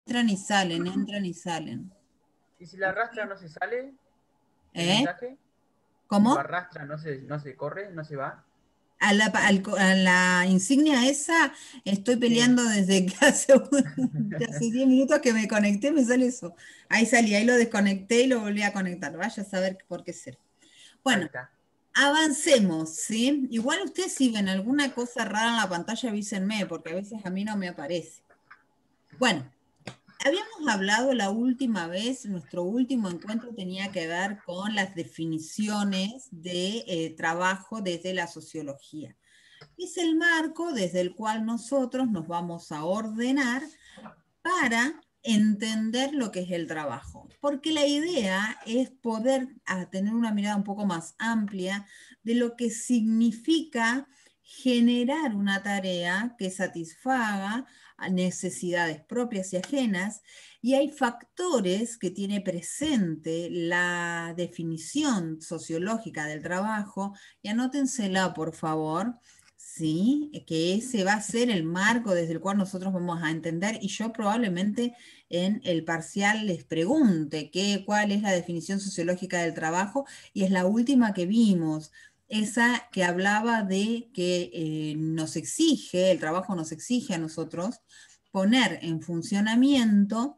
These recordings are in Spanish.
Entran y salen, entran y salen. ¿Y si la arrastra no se sale el ¿Eh? mensaje? Si lo ¿Cómo? arrastra no se corre, no se va. A la insignia esa estoy Sí, peleando desde que hace 10 minutos que me conecté, me sale eso. Ahí salí, ahí lo desconecté y lo volví a conectar. Vaya a saber por qué será. ahí Bueno, está. avancemos, ¿sí? Igual ustedes si ven alguna cosa rara en la pantalla, avísenme, porque a veces a mí no me aparece. Bueno, habíamos hablado la última vez, nuestro último encuentro tenía que ver con las definiciones de trabajo desde la sociología. Es el marco desde el cual nosotros nos vamos a ordenar para entender lo que es el trabajo. Porque la idea es poder tener una mirada un poco más amplia de lo que significa generar una tarea que satisfaga a necesidades propias y ajenas, y hay factores que tiene presente la definición sociológica del trabajo, y anótensela por favor, sí, que ese va a ser el marco desde el cual nosotros vamos a entender, y yo probablemente en el parcial les pregunte cuál es la definición sociológica del trabajo, y es la última que vimos, esa que hablaba de que nos exige, el trabajo nos exige a nosotros poner en funcionamiento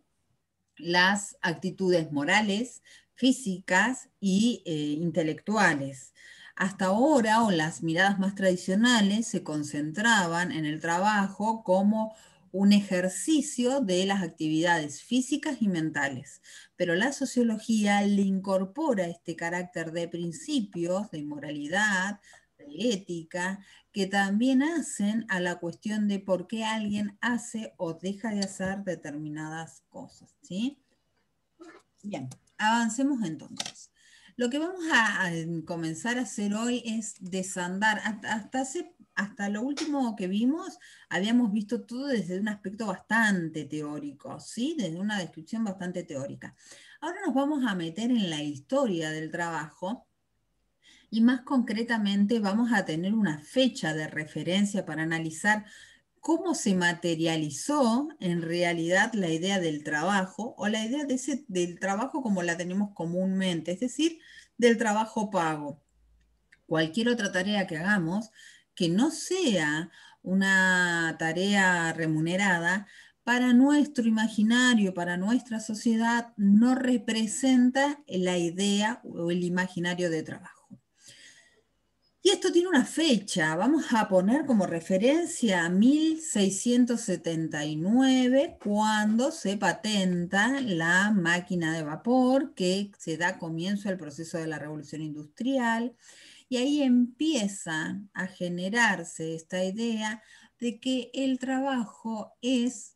las actitudes morales, físicas y intelectuales. Hasta ahora, o las miradas más tradicionales, se concentraban en el trabajo como un ejercicio de las actividades físicas y mentales, pero la sociología le incorpora este carácter de principios, de moralidad, de ética, que también hacen a la cuestión de por qué alguien hace o deja de hacer determinadas cosas, ¿sí? Bien, avancemos entonces. Lo que vamos a comenzar a hacer hoy es desandar. Hasta lo último que vimos, habíamos visto todo desde un aspecto bastante teórico, ¿sí? Desde una descripción bastante teórica. Ahora nos vamos a meter en la historia del trabajo y más concretamente vamos a tener una fecha de referencia para analizar cómo se materializó en realidad la idea del trabajo o la idea del trabajo como la tenemos comúnmente, es decir, del trabajo pago. Cualquier otra tarea que hagamos que no sea una tarea remunerada, para nuestro imaginario, para nuestra sociedad, no representa la idea o el imaginario de trabajo. Y esto tiene una fecha, vamos a poner como referencia 1679, cuando se patenta la máquina de vapor, que se da comienzo al proceso de la revolución industrial, y ahí empieza a generarse esta idea de que el trabajo es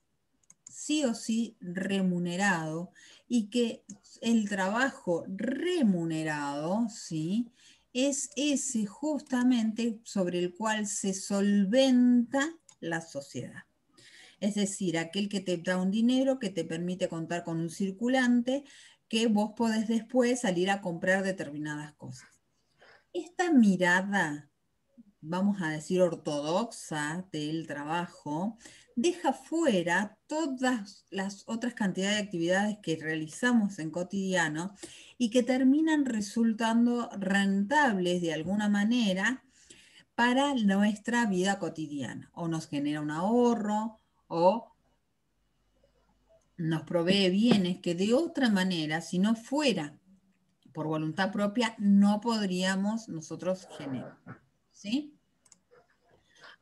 sí o sí remunerado, y que el trabajo remunerado, ¿sí?, es ese justamente sobre el cual se solventa la sociedad. Es decir, aquel que te da un dinero que te permite contar con un circulante que vos podés después salir a comprar determinadas cosas. Esta mirada, vamos a decir, ortodoxa del trabajo, deja fuera todas las otras cantidades de actividades que realizamos en cotidiano y que terminan resultando rentables de alguna manera para nuestra vida cotidiana. O nos genera un ahorro, o nos provee bienes que de otra manera, si no fuera por voluntad propia, no podríamos nosotros generar. ¿Sí?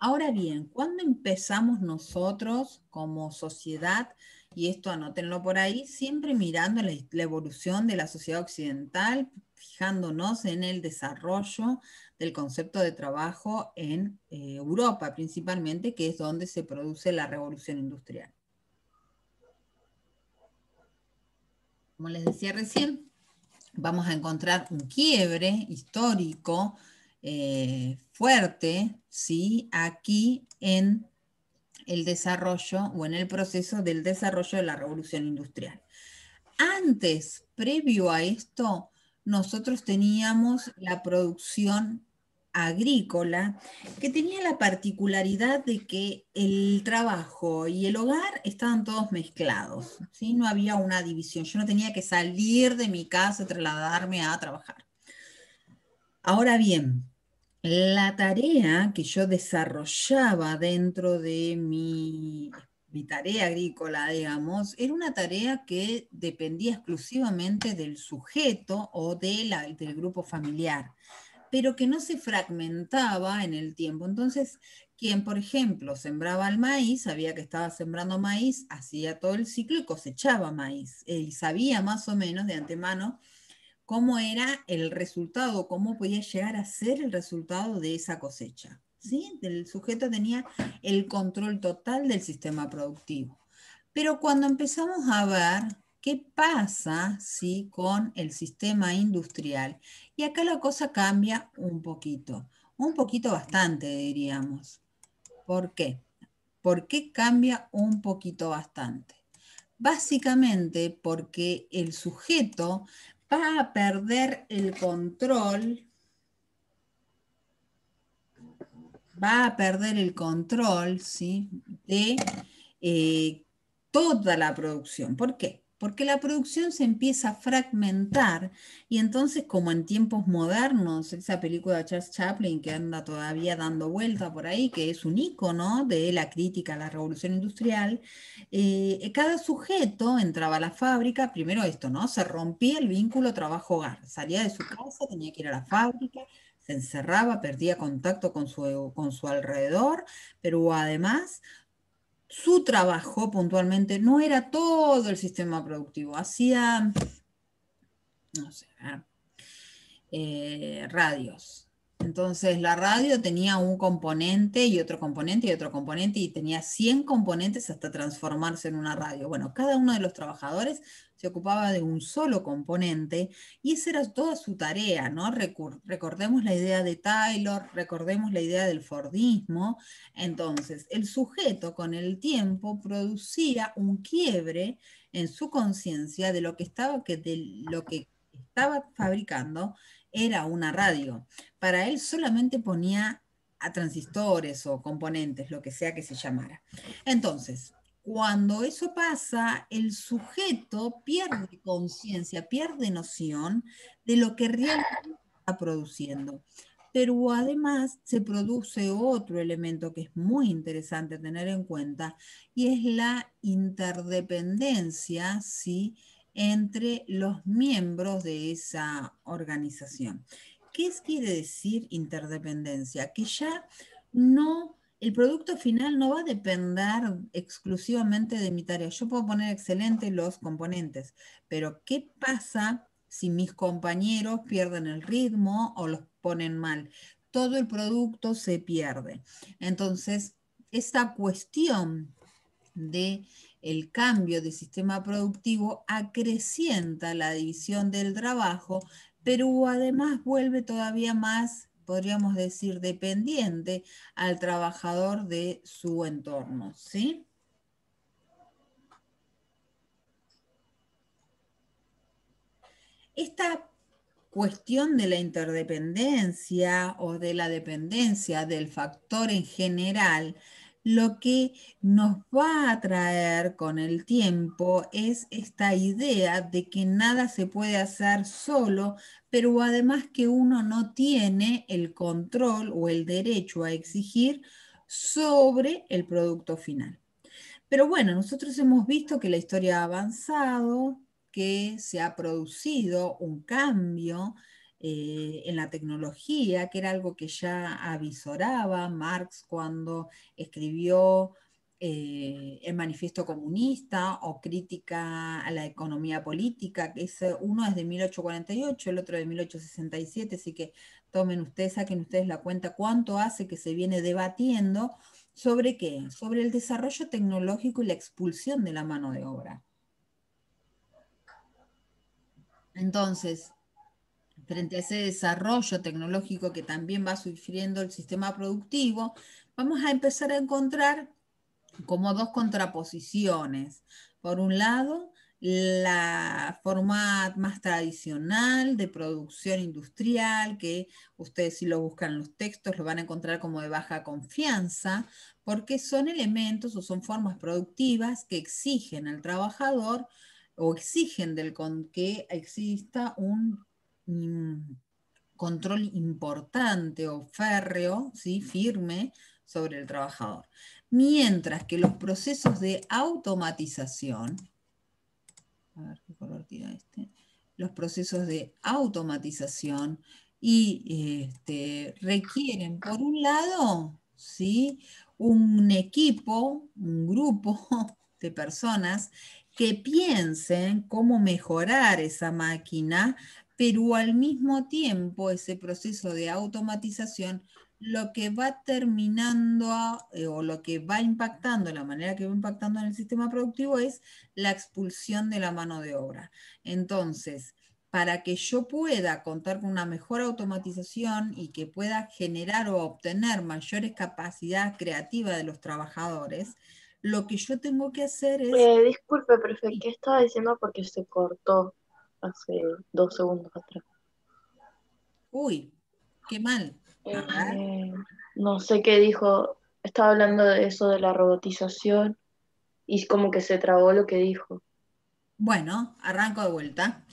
Ahora bien, ¿cuándo empezamos nosotros como sociedad? Y esto anótenlo por ahí, siempre mirando la evolución de la sociedad occidental, fijándonos en el desarrollo del concepto de trabajo en Europa principalmente, que es donde se produce la revolución industrial. Como les decía recién, vamos a encontrar un quiebre histórico fuerte, ¿sí?, aquí en el desarrollo o en el proceso del desarrollo de la revolución industrial. Antes, previo a esto, nosotros teníamos la producción agrícola que tenía la particularidad de que el trabajo y el hogar estaban todos mezclados, ¿sí? No había una división, yo no tenía que salir de mi casa y trasladarme a trabajar. Ahora bien, la tarea que yo desarrollaba dentro de mi tarea agrícola, digamos, era una tarea que dependía exclusivamente del sujeto o del grupo familiar, pero que no se fragmentaba en el tiempo. Entonces, quien, por ejemplo, sembraba el maíz, sabía que estaba sembrando maíz, hacía todo el ciclo y cosechaba maíz, y sabía más o menos de antemano cómo era el resultado, cómo podía llegar a ser el resultado de esa cosecha. ¿Sí? El sujeto tenía el control total del sistema productivo. Pero cuando empezamos a ver qué pasa, ¿sí?, con el sistema industrial, y acá la cosa cambia un poquito bastante, diríamos. ¿Por qué? ¿Por qué cambia un poquito bastante? Básicamente porque el sujeto va a perder el control, ¿sí?, de eh, toda la producción. ¿Por qué? Porque la producción se empieza a fragmentar y entonces, como en tiempos modernos, esa película de Charles Chaplin que anda todavía dando vuelta por ahí, que es un ícono de la crítica a la revolución industrial, cada sujeto entraba a la fábrica, primero esto, ¿no? Se rompía el vínculo trabajo-hogar, salía de su casa, tenía que ir a la fábrica, se encerraba, perdía contacto con su alrededor, pero además su trabajo puntualmente no era todo el sistema productivo, hacía, no sé, radios. Entonces la radio tenía un componente y otro componente y otro componente y tenía 100 componentes hasta transformarse en una radio. Bueno, cada uno de los trabajadores se ocupaba de un solo componente y esa era toda su tarea, ¿no? Recordemos la idea de Taylor, recordemos la idea del Fordismo. Entonces, el sujeto con el tiempo producía un quiebre en su conciencia de lo que estaba fabricando era una radio. Para él solamente ponía a transistores o componentes, lo que sea que se llamara. Entonces, cuando eso pasa, el sujeto pierde conciencia, pierde noción de lo que realmente está produciendo. Pero además se produce otro elemento que es muy interesante tener en cuenta y es la interdependencia, ¿sí?, entre los miembros de esa organización. ¿Qué quiere decir interdependencia? Que ya no, el producto final no va a depender exclusivamente de mi tarea. Yo puedo poner excelente los componentes, pero ¿qué pasa si mis compañeros pierden el ritmo o los ponen mal? Todo el producto se pierde. Entonces, esta cuestión de el cambio de sistema productivo acrecienta la división del trabajo, pero además vuelve todavía más, podríamos decir, dependiente al trabajador de su entorno, ¿sí? Esta cuestión de la interdependencia o de la dependencia del factor en general, lo que nos va a traer con el tiempo es esta idea de que nada se puede hacer solo, pero además que uno no tiene el control o el derecho a exigir sobre el producto final. Pero bueno, nosotros hemos visto que la historia ha avanzado, que se ha producido un cambio en la tecnología, que era algo que ya avisoraba Marx cuando escribió el Manifiesto Comunista o Crítica a la Economía Política, que uno es de 1848, el otro de 1867, así que tomen ustedes, saquen ustedes la cuenta cuánto hace que se viene debatiendo. ¿Sobre qué? Sobre el desarrollo tecnológico y la expulsión de la mano de obra. Entonces, frente a ese desarrollo tecnológico que también va sufriendo el sistema productivo, vamos a empezar a encontrar como dos contraposiciones. Por un lado, la forma más tradicional de producción industrial, que ustedes si lo buscan en los textos lo van a encontrar como de baja confianza, porque son elementos o son formas productivas que exigen al trabajador o exigen que exista un control importante o férreo, ¿sí? Firme sobre el trabajador. Mientras que los procesos de automatización, a ver qué color tira este, los procesos de automatización y requieren, por un lado, ¿sí? Un equipo, un grupo de personas que piensen cómo mejorar esa máquina, pero al mismo tiempo ese proceso de automatización lo que va terminando o lo que va impactando, la manera que va impactando en el sistema productivo es la expulsión de la mano de obra. Entonces, para que yo pueda contar con una mejor automatización y que pueda generar o obtener mayores capacidades creativas de los trabajadores, lo que yo tengo que hacer es... Disculpe, profe, ¿qué estaba diciendo? Porque se cortó hace 2 segundos atrás. Uy, qué mal. A ver. No sé qué dijo. Estaba hablando de eso de la robotización y como que se trabó lo que dijo. Bueno, arranco de vuelta.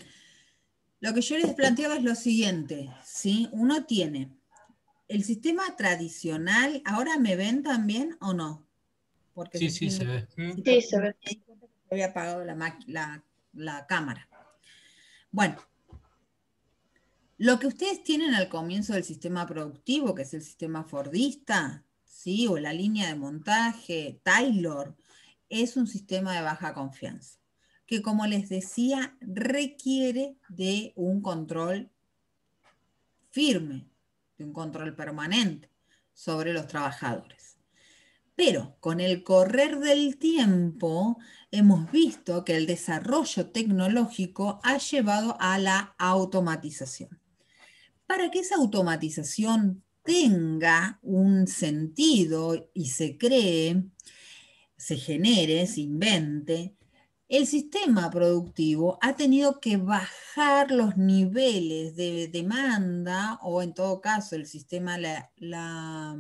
Lo que yo les planteaba es lo siguiente, ¿sí? Uno tiene el sistema tradicional, ¿ahora me ven también o no? Porque Sí, sí, se ve. Sí, se ve. me di cuenta que había apagado la cámara. Bueno, lo que ustedes tienen al comienzo del sistema productivo, que es el sistema fordista, ¿sí? O la línea de montaje, Taylor, es un sistema de baja confianza, que como les decía, requiere de un control firme, de un control permanente sobre los trabajadores. Pero con el correr del tiempo hemos visto que el desarrollo tecnológico ha llevado a la automatización. Para que esa automatización tenga un sentido y se cree, se genere, se invente, el sistema productivo ha tenido que bajar los niveles de demanda o en todo caso el sistema, la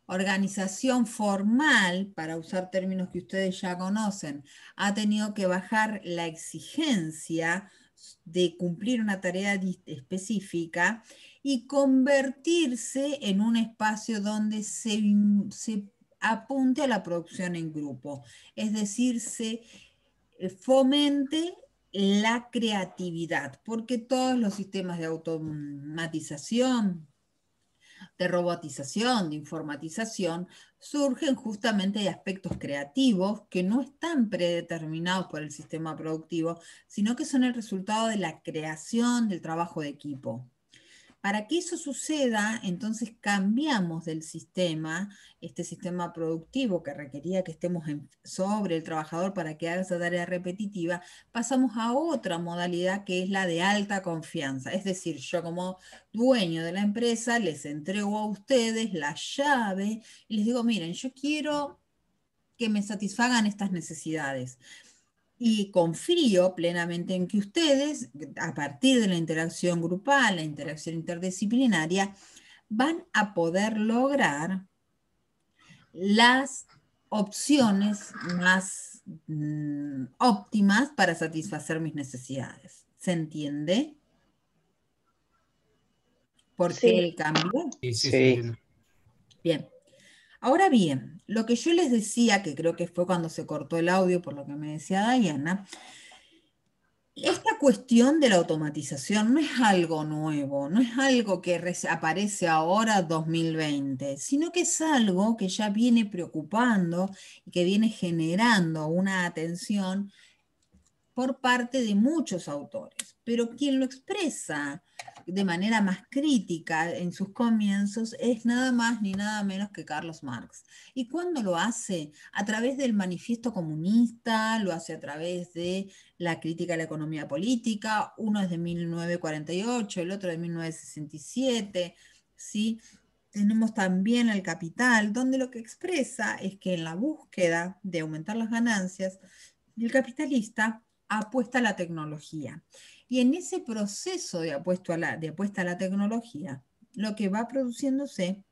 organización formal, para usar términos que ustedes ya conocen, ha tenido que bajar la exigencia de cumplir una tarea específica y convertirse en un espacio donde se apunte a la producción en grupo, es decir, se fomente la creatividad, porque todos los sistemas de automatización, de robotización, de informatización, surgen justamente de aspectos creativos que no están predeterminados por el sistema productivo, sino que son el resultado de la creación del trabajo de equipo. Para que eso suceda, entonces cambiamos del sistema, este sistema productivo que requería que estemos sobre el trabajador para que haga esa tarea repetitiva, pasamos a otra modalidad que es la de alta confianza. Es decir, yo como dueño de la empresa les entrego a ustedes la llave y les digo, miren, yo quiero que me satisfagan estas necesidades y confío plenamente en que ustedes, a partir de la interacción grupal, la interacción interdisciplinaria, van a poder lograr las opciones más óptimas para satisfacer mis necesidades. ¿Se entiende? ¿Por qué Sí. el cambio? Sí, sí, se Sí. entiende. Bien. Ahora bien, lo que yo les decía, que creo que fue cuando se cortó el audio, por lo que me decía Diana, esta cuestión de la automatización no es algo nuevo, no es algo que aparece ahora 2020, sino que es algo que ya viene preocupando y que viene generando una atención por parte de muchos autores, pero quien lo expresa de manera más crítica en sus comienzos es nada más ni nada menos que Carlos Marx. ¿Y cuándo lo hace? A través del Manifiesto Comunista, lo hace a través de la crítica a la economía política, uno es de 1948, el otro de 1967, ¿sí? tenemos también el capital, donde lo que expresa es que en la búsqueda de aumentar las ganancias, el capitalista apuesta a la tecnología. Y en ese proceso de apuesta a la tecnología, lo que va produciéndose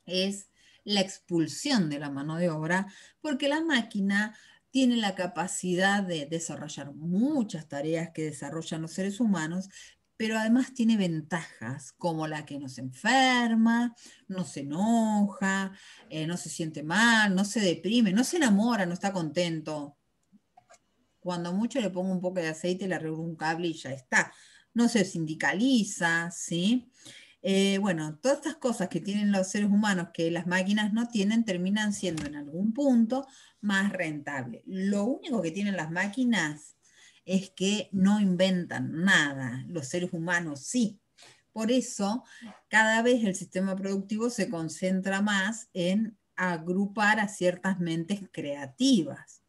es la expulsión de la mano de obra, porque la máquina tiene la capacidad de desarrollar muchas tareas que desarrollan los seres humanos, pero además tiene ventajas como la que no se enferma, no se enoja, no se siente mal, no se deprime, no se enamora, no está contento. Cuando mucho le pongo un poco de aceite, le arreglo un cable y ya está. No se sindicaliza, ¿sí? Bueno, todas estas cosas que tienen los seres humanos que las máquinas no tienen, terminan siendo en algún punto más rentables. Lo único que tienen las máquinas es que no inventan nada, los seres humanos sí. Por eso, cada vez el sistema productivo se concentra más en agrupar a ciertas mentes creativas.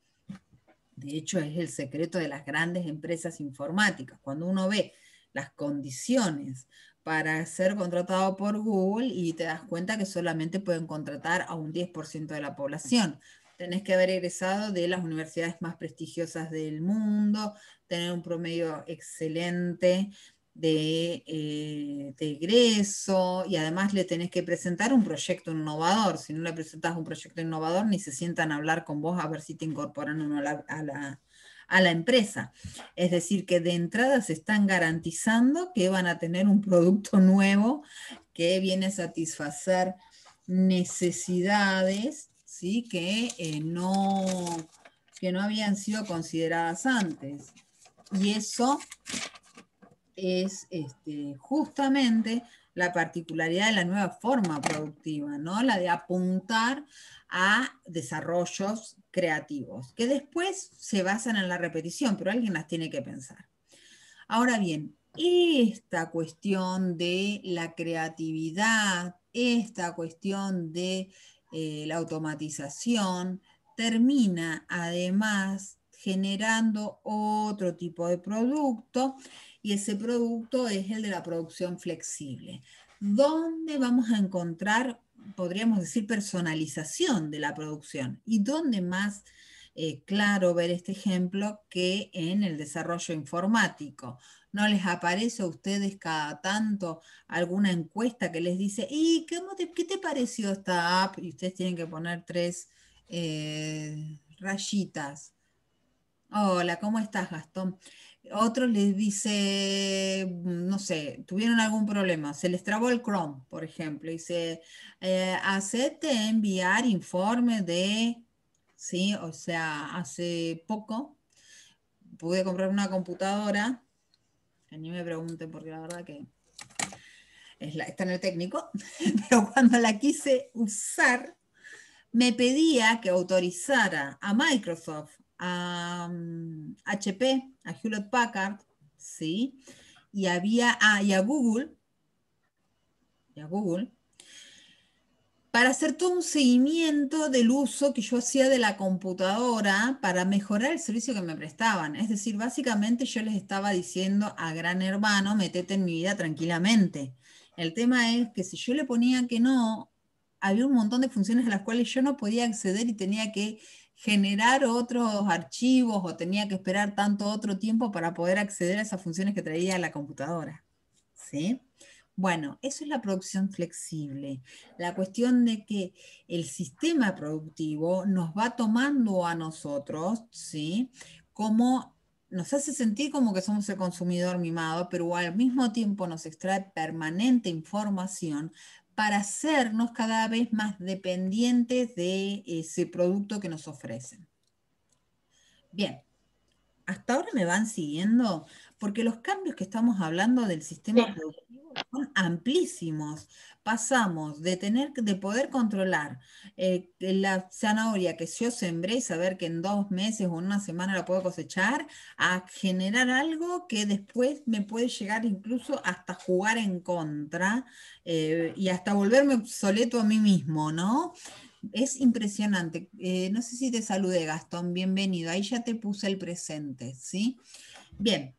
De hecho, es el secreto de las grandes empresas informáticas. Cuando uno ve las condiciones para ser contratado por Google y te das cuenta que solamente pueden contratar a un 10% de la población. Tenés que haber egresado de las universidades más prestigiosas del mundo, tener un promedio excelente de egreso, y además le tenés que presentar un proyecto innovador. Si no le presentas un proyecto innovador, ni se sientan a hablar con vos a ver si te incorporan o no a la empresa. Es decir, que de entrada se están garantizando que van a tener un producto nuevo que viene a satisfacer necesidades, ¿sí? Que no habían sido consideradas antes. Y eso es justamente la particularidad de la nueva forma productiva, ¿no? La de apuntar a desarrollos creativos, que después se basan en la repetición, pero alguien las tiene que pensar. Ahora bien, esta cuestión de la creatividad, esta cuestión de la automatización, termina además generando otro tipo de producto, y ese producto es el de la producción flexible, donde vamos a encontrar, podríamos decir, personalización de la producción. ¿Y dónde más claro ver este ejemplo que en el desarrollo informático? ¿No les aparece a ustedes cada tanto alguna encuesta que les dice, ¿y qué te pareció esta app? Y ustedes tienen que poner 3 rayitas. Hola, ¿cómo estás, Gastón? Otros les dice, no sé, tuvieron algún problema, se les trabó el Chrome, por ejemplo, y dice, hacete enviar informe de, sí, o sea, hace poco pude comprar una computadora, que ni me pregunten porque la verdad que está en el técnico, pero cuando la quise usar, me pedía que autorizara a Microsoft, a HP, a Hewlett Packard, ¿sí? Y y a Google, para hacer todo un seguimiento del uso que yo hacía de la computadora para mejorar el servicio que me prestaban. Es decir, básicamente yo les estaba diciendo a Gran Hermano, metete en mi vida tranquilamente. El tema es que si yo le ponía que no, había un montón de funciones a las cuales yo no podía acceder y tenía que generar otros archivos o tenía que esperar tanto otro tiempo para poder acceder a esas funciones que traía la computadora. ¿Sí? Bueno, eso es la producción flexible. La cuestión de que el sistema productivo nos va tomando a nosotros, ¿sí? Como nos hace sentir como que somos el consumidor mimado, pero al mismo tiempo nos extrae permanente información para hacernos cada vez más dependientes de ese producto que nos ofrecen. Bien, hasta ahora me van siguiendo, porque los cambios que estamos hablando del sistema Sí. productivo son amplísimos. Pasamos de poder controlar la zanahoria que yo sembré y saber que en 2 meses o en una semana la puedo cosechar, a generar algo que después me puede llegar incluso hasta jugar en contra, y hasta volverme obsoleto a mí mismo, ¿no? Es impresionante. No sé si te saludé, Gastón. Bienvenido. Ahí ya te puse el presente, ¿sí? Bien.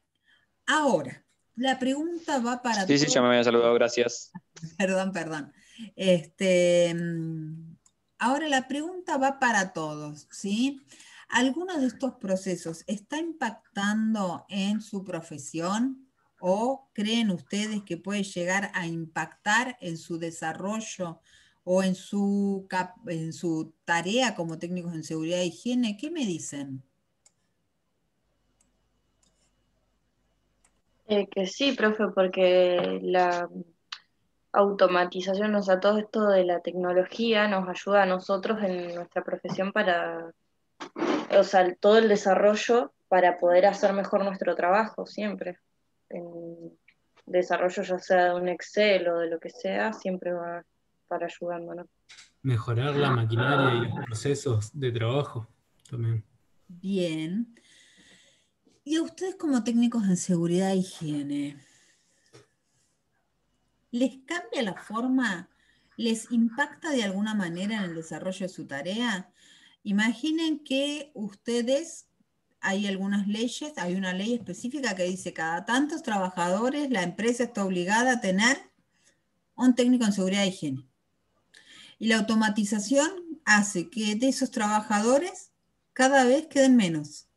Ahora, la pregunta va para Sí, sí, ya todos. me había saludado, gracias. Perdón, perdón. Ahora la pregunta va para todos, ¿sí? ¿Alguno de estos procesos está impactando en su profesión o creen ustedes que puede llegar a impactar en su desarrollo o en en su tarea como técnicos en seguridad e higiene? ¿Qué me dicen? Que sí, profe, porque la automatización, o sea, todo esto de la tecnología nos ayuda a nosotros en nuestra profesión para, o sea, todo el desarrollo para poder hacer mejor nuestro trabajo siempre. En desarrollo ya sea de un Excel o de lo que sea, siempre va a estar ayudándonos. Mejorar la maquinaria y los procesos de trabajo también. Bien. ¿Y a ustedes como técnicos en seguridad e higiene, les cambia la forma, les impacta de alguna manera en el desarrollo de su tarea? Imaginen que ustedes, hay algunas leyes, hay una ley específica que dice cada tantos trabajadores la empresa está obligada a tener un técnico en seguridad e higiene. Y la automatización hace que de esos trabajadores cada vez queden menos.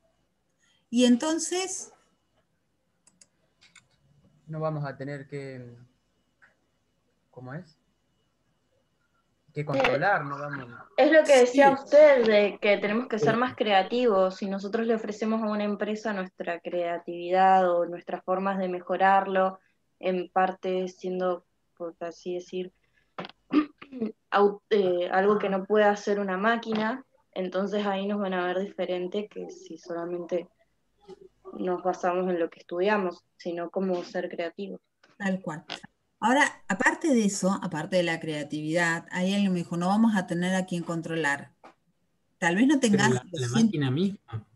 Y entonces, No vamos a tener que, ¿cómo es? Que controlar, no vamos. Es lo que decía sí, usted, de que tenemos que ser más creativos. Si nosotros le ofrecemos a una empresa nuestra creatividad o nuestras formas de mejorarlo, en parte siendo, por así decir, algo que no puede hacer una máquina, entonces ahí nos van a ver diferente que si solamente nos basamos en lo que estudiamos, sino como ser creativos. tal cual. Ahora, aparte de eso, aparte de la creatividad, hay alguien que me dijo, no vamos a tener a quien controlar. Tal vez no Pero tengas la los máquina misma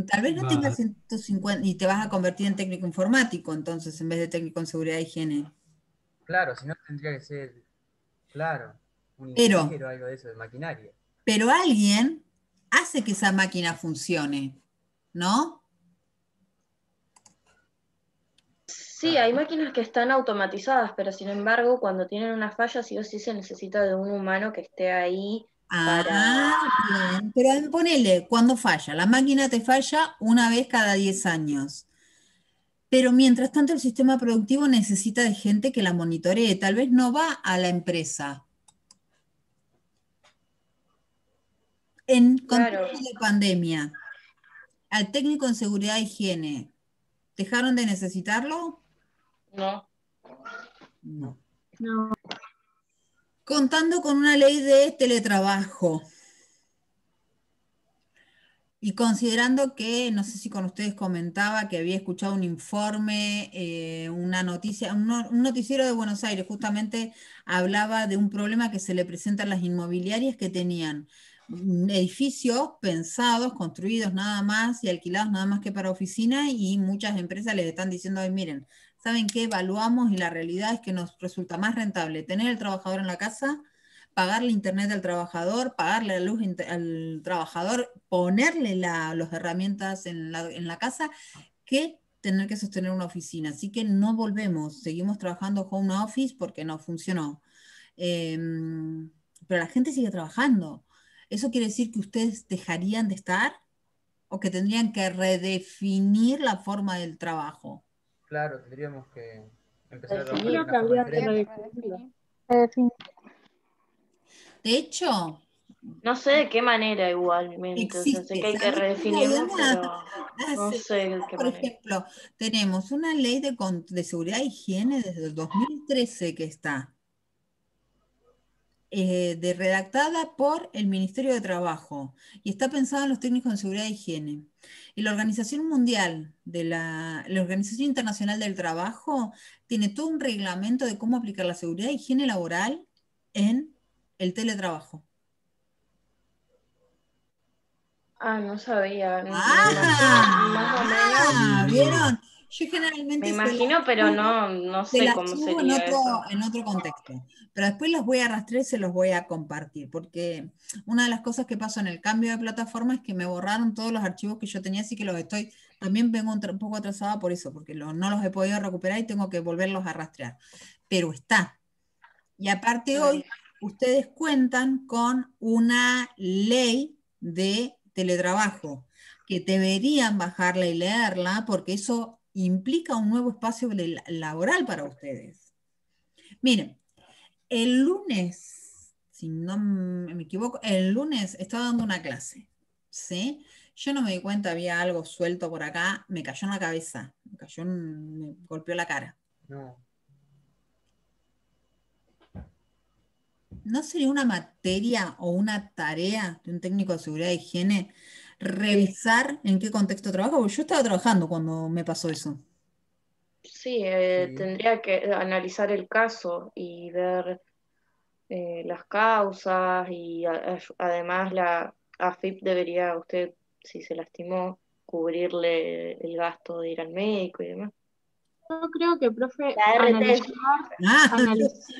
tal vez no tengas va, 150 y te vas a convertir en técnico informático, entonces, en vez de técnico en seguridad e higiene. Claro, si no tendría que ser, claro, un Pero, ingeniero o algo de eso, de maquinaria. pero alguien hace que esa máquina funcione, ¿no? Sí, hay Claro. máquinas que están automatizadas, pero sin embargo, cuando tienen una falla, sí o sí se necesita de un humano que esté ahí para... Ah, bien. Pero ponele, cuando falla, la máquina te falla una vez cada 10 años. Pero mientras tanto el sistema productivo necesita de gente que la monitoree. Tal vez no va a la empresa. En Claro, contexto de pandemia, al técnico en seguridad e higiene, ¿dejaron de necesitarlo? no. No. No. Contando con una ley de teletrabajo y considerando que, no sé si con ustedes comentaba que había escuchado un informe, una noticia, un noticiero de Buenos Aires justamente hablaba de un problema que se le presenta a las inmobiliarias que tenían edificios pensados, construidos nada más y alquilados nada más que para oficina y muchas empresas les están diciendo, ay, miren, ¿saben qué? Evaluamos y la realidad es que nos resulta más rentable tener el trabajador en la casa, pagarle internet al trabajador, pagarle la luz al trabajador, ponerle las herramientas en la casa, que tener que sostener una oficina. Así que no volvemos, seguimos trabajando home office porque no funcionó. Eh, pero la gente sigue trabajando. ¿Eso quiere decir que ustedes dejarían de estar o que tendrían que redefinir la forma del trabajo? Claro, tendríamos que empezar a Yo trabajar de creo una que forma habría que diferente. redefinirlo. De hecho, No sé de qué manera igualmente, o sea, sé existe, que hay que ¿sabes qué? Había redefinirlo, pero no sé de qué por manera. ejemplo, tenemos una ley de seguridad e higiene desde el 2013 que está, redactada por el Ministerio de Trabajo y está pensada en los técnicos de seguridad e higiene. Y la Organización Mundial la Organización Internacional del Trabajo tiene todo un reglamento de cómo aplicar la seguridad e higiene laboral en el teletrabajo. Ah, no sabía, me imagino más o menos, ¿Vieron? Yo generalmente me imagino, pero no se sé las cómo subo sería eso. en otro contexto, pero después los voy a arrastrar y se los voy a compartir, porque una de las cosas que pasó en el cambio de plataforma es que me borraron todos los archivos que yo tenía, así que también vengo un poco atrasada por eso, porque no los he podido recuperar y tengo que volverlos a rastrear, pero está. Y aparte hoy ustedes cuentan con una ley de teletrabajo, que deberían bajarla y leerla, porque eso implica un nuevo espacio laboral para ustedes. Miren, el lunes, si no me equivoco, el lunes estaba dando una clase, ¿sí? Yo no me di cuenta, había algo suelto por acá, me cayó en la cabeza, me golpeó la cara. No. ¿No sería una materia o una tarea de un técnico de seguridad e higiene revisar en qué contexto trabaja? Porque yo estaba trabajando cuando me pasó eso. Sí, Sí. tendría que analizar el caso y ver las causas y además la AFIP debería, usted, si se lastimó, cubrirle el gasto de ir al médico y demás. Yo creo que, profe, La RT. analizar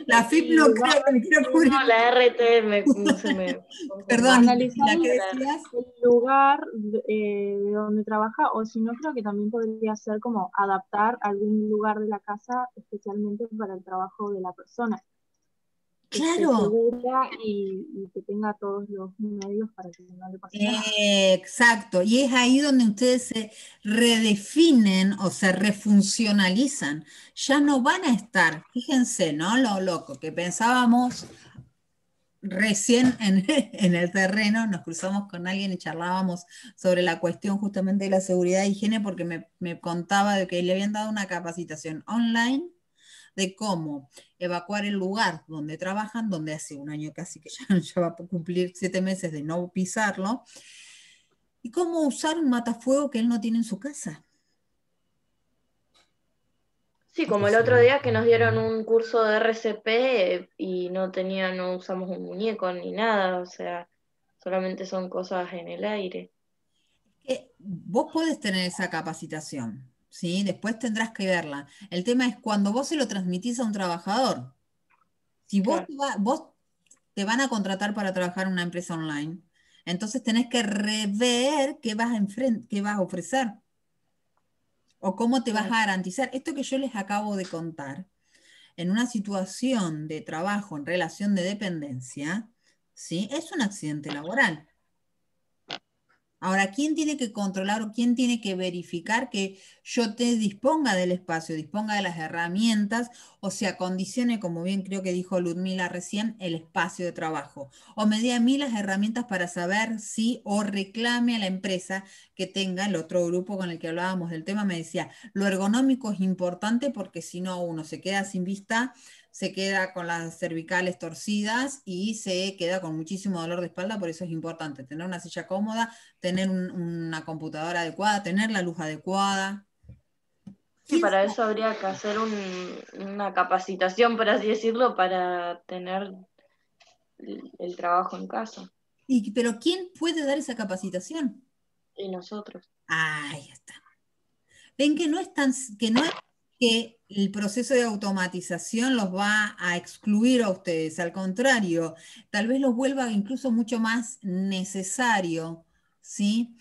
La FIP el no lugar, creo que me quiera cubrir. No, la RT se me... Perdón, analizar ¿la qué decías? el lugar de donde trabaja, o si no, creo que también podría ser como adaptar algún lugar de la casa especialmente para el trabajo de la persona. Que esté Claro. segura y que tenga todos los medios para que no le pase nada. Exacto, y es ahí donde ustedes se redefinen o se refuncionalizan. Ya no van a estar, fíjense, ¿no? Lo loco que pensábamos recién en el terreno, nos cruzamos con alguien y charlábamos sobre la cuestión justamente de la seguridad e higiene, porque me contaba de que le habían dado una capacitación online de cómo evacuar el lugar donde trabajan, donde hace un año casi que ya va a cumplir 7 meses de no pisarlo, y cómo usar un matafuego que él no tiene en su casa. Sí, como el otro día que nos dieron un curso de RCP y no usamos un muñeco ni nada, o sea, solamente son cosas en el aire. Vos podés tener esa capacitación, ¿sí? Después tendrás que verla. El tema es cuando vos se lo transmitís a un trabajador. Si Claro. vos te van a contratar para trabajar en una empresa online, entonces tenés que rever qué vas a ofrecer o cómo te vas a garantizar. Esto que yo les acabo de contar, en una situación de trabajo en relación de dependencia, ¿sí? Es un accidente laboral. Ahora, ¿quién tiene que controlar o quién tiene que verificar que yo te disponga del espacio, disponga de las herramientas o se acondicione, como bien creo que dijo Ludmila recién, el espacio de trabajo? O me dé a mí las herramientas para saber si o reclame a la empresa que tenga, el otro grupo con el que hablábamos del tema me decía, lo ergonómico es importante porque si no uno se queda sin vista, se queda con las cervicales torcidas y se queda con muchísimo dolor de espalda, por eso es importante tener una silla cómoda, tener una computadora adecuada, tener la luz adecuada. Sí, para eso habría que hacer una capacitación, por así decirlo, para tener el trabajo en casa. Pero ¿quién puede dar esa capacitación? Y nosotros. Ahí está. Ven que no es que el proceso de automatización los va a excluir a ustedes, al contrario, tal vez los vuelva incluso mucho más necesario, ¿sí?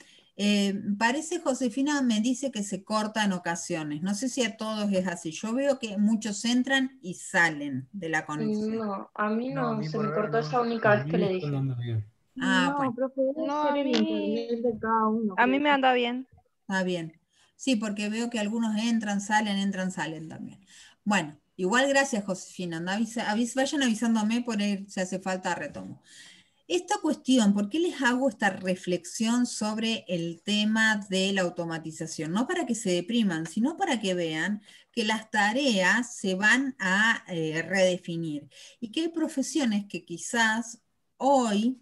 Parece, Josefina me dice que se corta en ocasiones, no sé si a todos es así, yo veo que muchos entran y salen de la conexión. No, a mí No, a no, mí se por me ahora cortó no. esa única A vez mí que me le está dije. andando bien. Ah, No, bueno, profe, debe No, ser a el mí, internet de cada uno. a mí creo me yo. anda bien. está bien. Sí, porque veo que algunos entran, salen también. Bueno, igual gracias, Josefina. Vayan avisándome por ahí si hace falta retomo. Esta cuestión, ¿por qué les hago esta reflexión sobre el tema de la automatización? No para que se depriman, sino para que vean que las tareas se van a redefinir y que hay profesiones que quizás hoy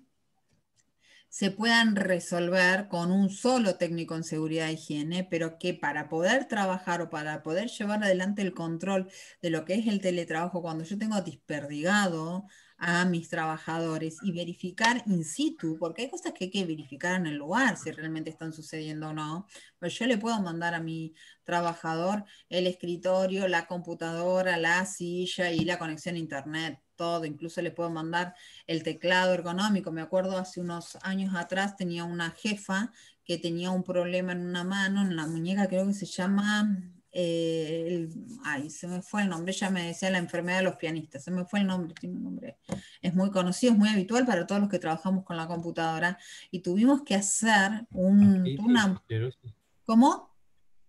se puedan resolver con un solo técnico en seguridad e higiene, pero que para poder trabajar o para poder llevar adelante el control de lo que es el teletrabajo, cuando yo tengo desperdigado a mis trabajadores y verificar in situ, porque hay cosas que hay que verificar en el lugar, si realmente están sucediendo o no, pues yo le puedo mandar a mi trabajador el escritorio, la computadora, la silla y la conexión a internet, todo, incluso le puedo mandar el teclado ergonómico. Me acuerdo hace unos años atrás tenía una jefa que tenía un problema en una mano, en la muñeca, creo que se llama ay, se me fue el nombre, ella me decía la enfermedad de los pianistas, se me fue el nombre, tiene un nombre, es muy conocido, es muy habitual para todos los que trabajamos con la computadora, y tuvimos que hacer ¿Artritis o esclerosis? ¿Cómo?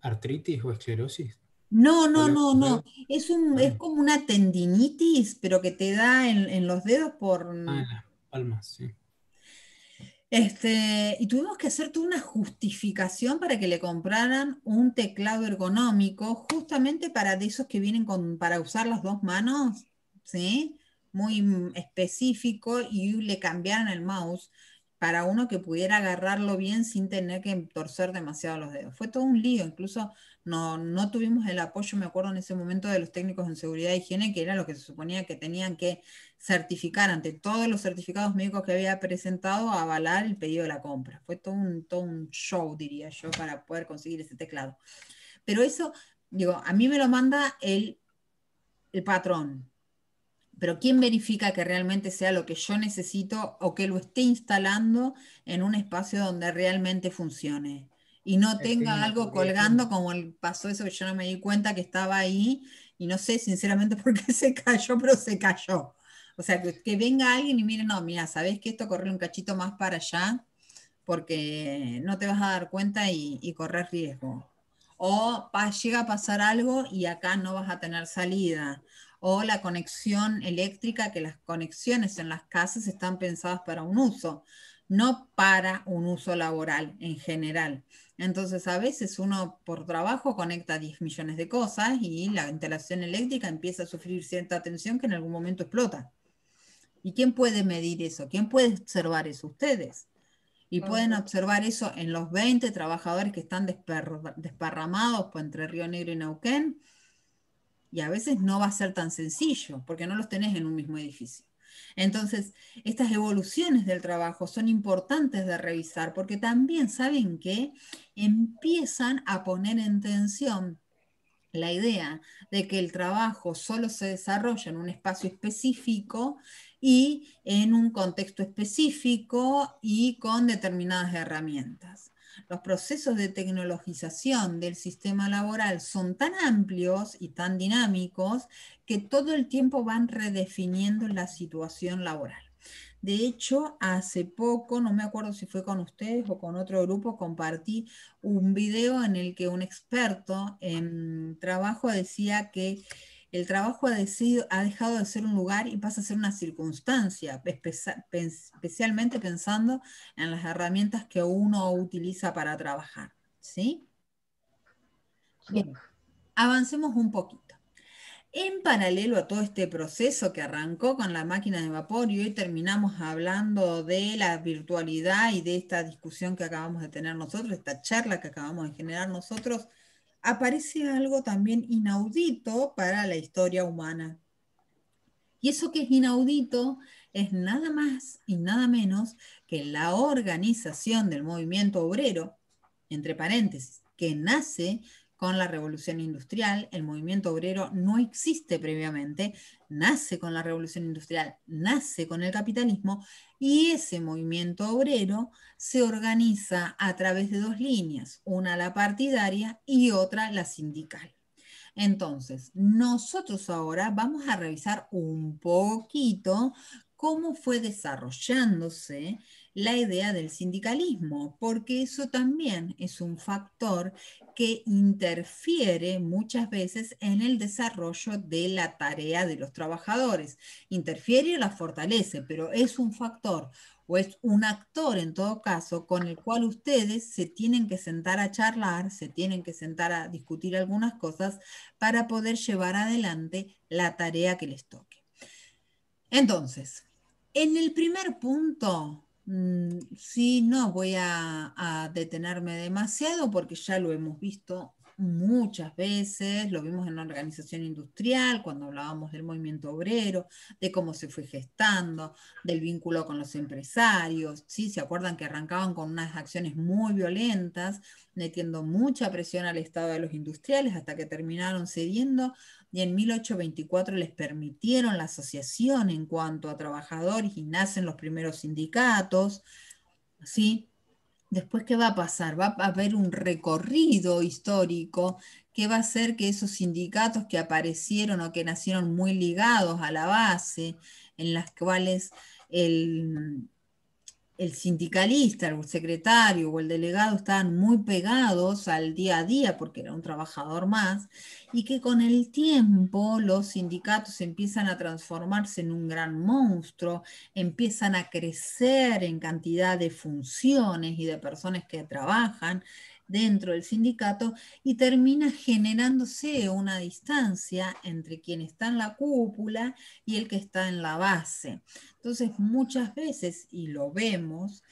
¿Artritis o esclerosis? No, ¿O no, los no, no. dedos? Es Ah, como una tendinitis, pero que te da en los dedos por... en las palmas, sí. Y tuvimos que hacer toda una justificación para que le compraran un teclado ergonómico, justamente para de esos que vienen para usar las dos manos, ¿sí? Muy específico, y le cambiaran el mouse para uno que pudiera agarrarlo bien sin tener que torcer demasiado los dedos. Fue todo un lío, incluso no tuvimos el apoyo, me acuerdo en ese momento, de los técnicos en seguridad e higiene, que era lo que se suponía que tenían que certificar ante todos los certificados médicos que había presentado, a avalar el pedido de la compra. Fue todo un show, diría yo, para poder conseguir ese teclado. Pero eso, digo, a mí me lo manda el patrón. Pero ¿quién verifica que realmente sea lo que yo necesito o que lo esté instalando en un espacio donde realmente funcione? Y no El tenga técnico algo que es colgando como pasó eso que yo no me di cuenta que estaba ahí, y no sé sinceramente por qué se cayó, pero se cayó. O sea, que venga alguien y mire, no, mira, ¿sabés que esto corre un cachito más para allá? Porque no te vas a dar cuenta y correr riesgo. O llega a pasar algo y acá no vas a tener salida. O la conexión eléctrica, que las conexiones en las casas están pensadas para un uso, no para un uso laboral en general. Entonces, a veces uno por trabajo conecta 10 millones de cosas y la instalación eléctrica empieza a sufrir cierta tensión que en algún momento explota. ¿Y quién puede medir eso? ¿Quién puede observar eso? Ustedes. Y pueden Ujú. observar eso en los 20 trabajadores que están desparramados por entre Río Negro y Neuquén. Y a veces no va a ser tan sencillo, porque no los tenés en un mismo edificio. Entonces, estas evoluciones del trabajo son importantes de revisar, porque también saben que empiezan a poner en tensión la idea de que el trabajo solo se desarrolla en un espacio específico y en un contexto específico y con determinadas herramientas. Los procesos de tecnologización del sistema laboral son tan amplios y tan dinámicos que todo el tiempo van redefiniendo la situación laboral. De hecho, hace poco, no me acuerdo si fue con ustedes o con otro grupo, compartí un video en el que un experto en trabajo decía que el trabajo ha dejado de ser un lugar y pasa a ser una circunstancia, especialmente pensando en las herramientas que uno utiliza para trabajar. ¿Sí? Sí. Bien, avancemos un poquito. En paralelo a todo este proceso que arrancó con la máquina de vapor y hoy terminamos hablando de la virtualidad y de esta discusión que acabamos de tener nosotros, esta charla que acabamos de generar nosotros, aparece algo también inaudito para la historia humana. Y eso que es inaudito es nada más y nada menos que la organización del movimiento obrero, entre paréntesis, que nace con la revolución industrial. El movimiento obrero no existe previamente, nace con la revolución industrial, nace con el capitalismo, y ese movimiento obrero se organiza a través de dos líneas, una la partidaria y otra la sindical. Entonces, nosotros ahora vamos a revisar un poquito cómo fue desarrollándose la idea del sindicalismo, porque eso también es un factor que interfiere muchas veces en el desarrollo de la tarea de los trabajadores. Interfiere y la fortalece, pero es un factor o es un actor en todo caso con el cual ustedes se tienen que sentar a charlar, se tienen que sentar a discutir algunas cosas para poder llevar adelante la tarea que les toque. Entonces, en el primer punto, sí, no voy a detenerme demasiado porque ya lo hemos visto muchas veces, lo vimos en la organización industrial, cuando hablábamos del movimiento obrero, de cómo se fue gestando, del vínculo con los empresarios, ¿sí? ¿Se acuerdan que arrancaban con unas acciones muy violentas, metiendo mucha presión al Estado de los industriales hasta que terminaron cediendo? Y en 1824 les permitieron la asociación en cuanto a trabajadores y nacen los primeros sindicatos, ¿sí? Después, ¿qué va a pasar? Va a haber un recorrido histórico que va a hacer que esos sindicatos que aparecieron o que nacieron muy ligados a la base, en las cuales el sindicalista, el secretario o el delegado estaban muy pegados al día a día porque era un trabajador más, y que con el tiempo los sindicatos empiezan a transformarse en un gran monstruo, empiezan a crecer en cantidad de funciones y de personas que trabajan dentro del sindicato y termina generándose una distancia entre quien está en la cúpula y el que está en la base. Entonces, muchas veces, y lo vemos,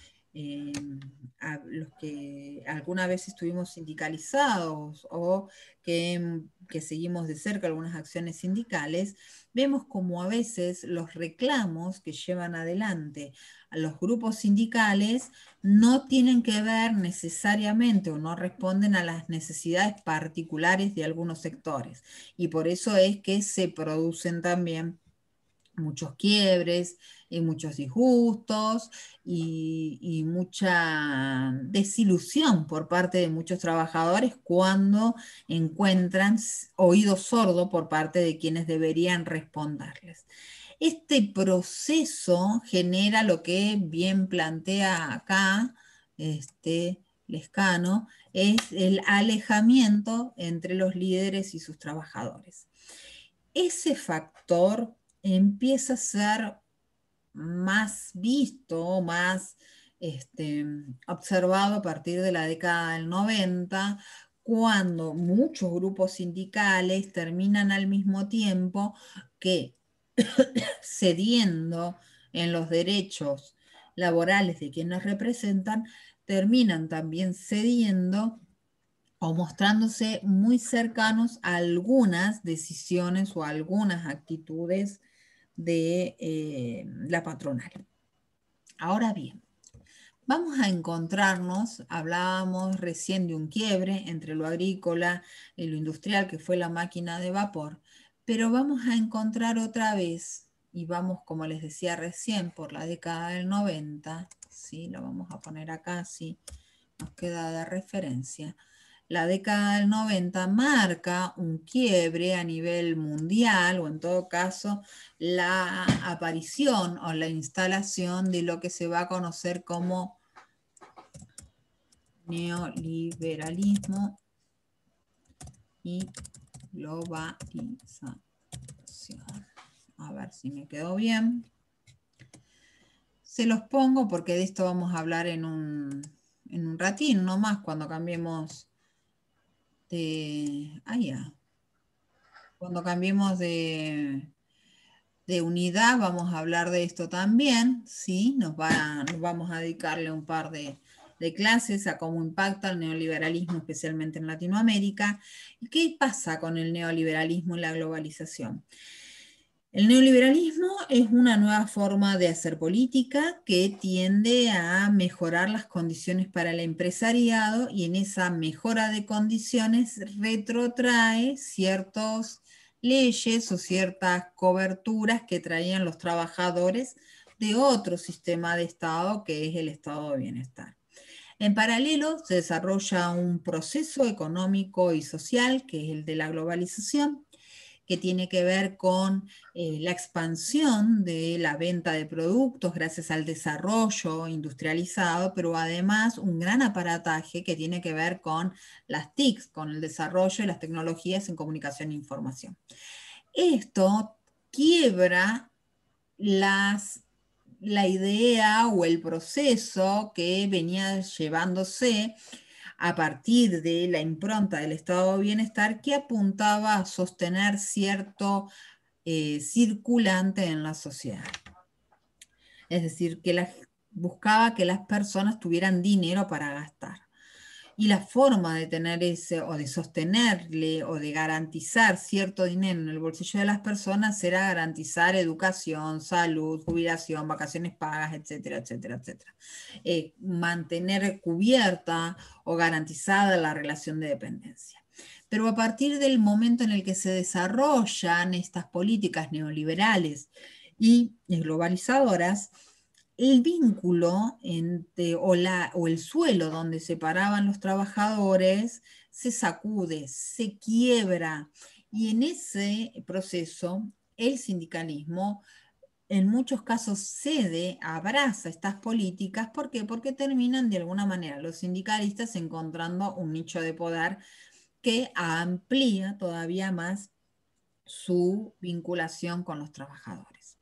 a los que alguna vez estuvimos sindicalizados o que seguimos de cerca algunas acciones sindicales, vemos como a veces los reclamos que llevan adelante a los grupos sindicales no tienen que ver necesariamente o no responden a las necesidades particulares de algunos sectores. Y por eso es que se producen también muchos quiebres, y muchos disgustos y mucha desilusión por parte de muchos trabajadores cuando encuentran oído sordo por parte de quienes deberían responderles. Este proceso genera lo que bien plantea acá Lescano, es el alejamiento entre los líderes y sus trabajadores. Ese factor empieza a ser más visto, más observado a partir de la década del 90, cuando muchos grupos sindicales terminan al mismo tiempo que cediendo en los derechos laborales de quienes representan, terminan también cediendo o mostrándose muy cercanos a algunas decisiones o a algunas actitudes de la patronal. Ahora bien, vamos a encontrarnos, hablábamos recién de un quiebre entre lo agrícola y lo industrial, que fue la máquina de vapor, pero vamos a encontrar otra vez, y vamos, como les decía recién, por la década del 90, ¿sí? Lo vamos a poner acá, sí, nos queda de referencia. La década del 90 marca un quiebre a nivel mundial, o en todo caso, la aparición o la instalación de lo que se va a conocer como neoliberalismo y globalización. A ver si me quedó bien. Se los pongo porque de esto vamos a hablar en un ratín, no más, cuando cambiemos cuando cambiemos de unidad vamos a hablar de esto también, ¿sí? Nos vamos a dedicarle un par de clases a cómo impacta el neoliberalismo, especialmente en Latinoamérica. ¿Y qué pasa con el neoliberalismo y la globalización? El neoliberalismo es una nueva forma de hacer política que tiende a mejorar las condiciones para el empresariado y en esa mejora de condiciones retrotrae ciertas leyes o ciertas coberturas que traían los trabajadores de otro sistema de Estado que es el estado de bienestar. En paralelo se desarrolla un proceso económico y social que es el de la globalización, que tiene que ver con la expansión de la venta de productos gracias al desarrollo industrializado, pero además un gran aparataje que tiene que ver con las TICs, con el desarrollo de las tecnologías en comunicación e información. Esto quiebra la idea o el proceso que venía llevándose a partir de la impronta del estado de bienestar que apuntaba a sostener cierto circulante en la sociedad. Es decir, que buscaba que las personas tuvieran dinero para gastar. Y la forma de tener ese, o de sostenerle, o de garantizar cierto dinero en el bolsillo de las personas era garantizar educación, salud, jubilación, vacaciones pagas, etcétera, etcétera, etcétera. Mantener cubierta o garantizada la relación de dependencia. Pero a partir del momento en el que se desarrollan estas políticas neoliberales y globalizadoras, el vínculo o el suelo donde se paraban los trabajadores se sacude, se quiebra, y en ese proceso el sindicalismo en muchos casos cede, abraza estas políticas. ¿Por qué? Porque terminan de alguna manera los sindicalistas encontrando un nicho de poder que amplía todavía más su vinculación con los trabajadores.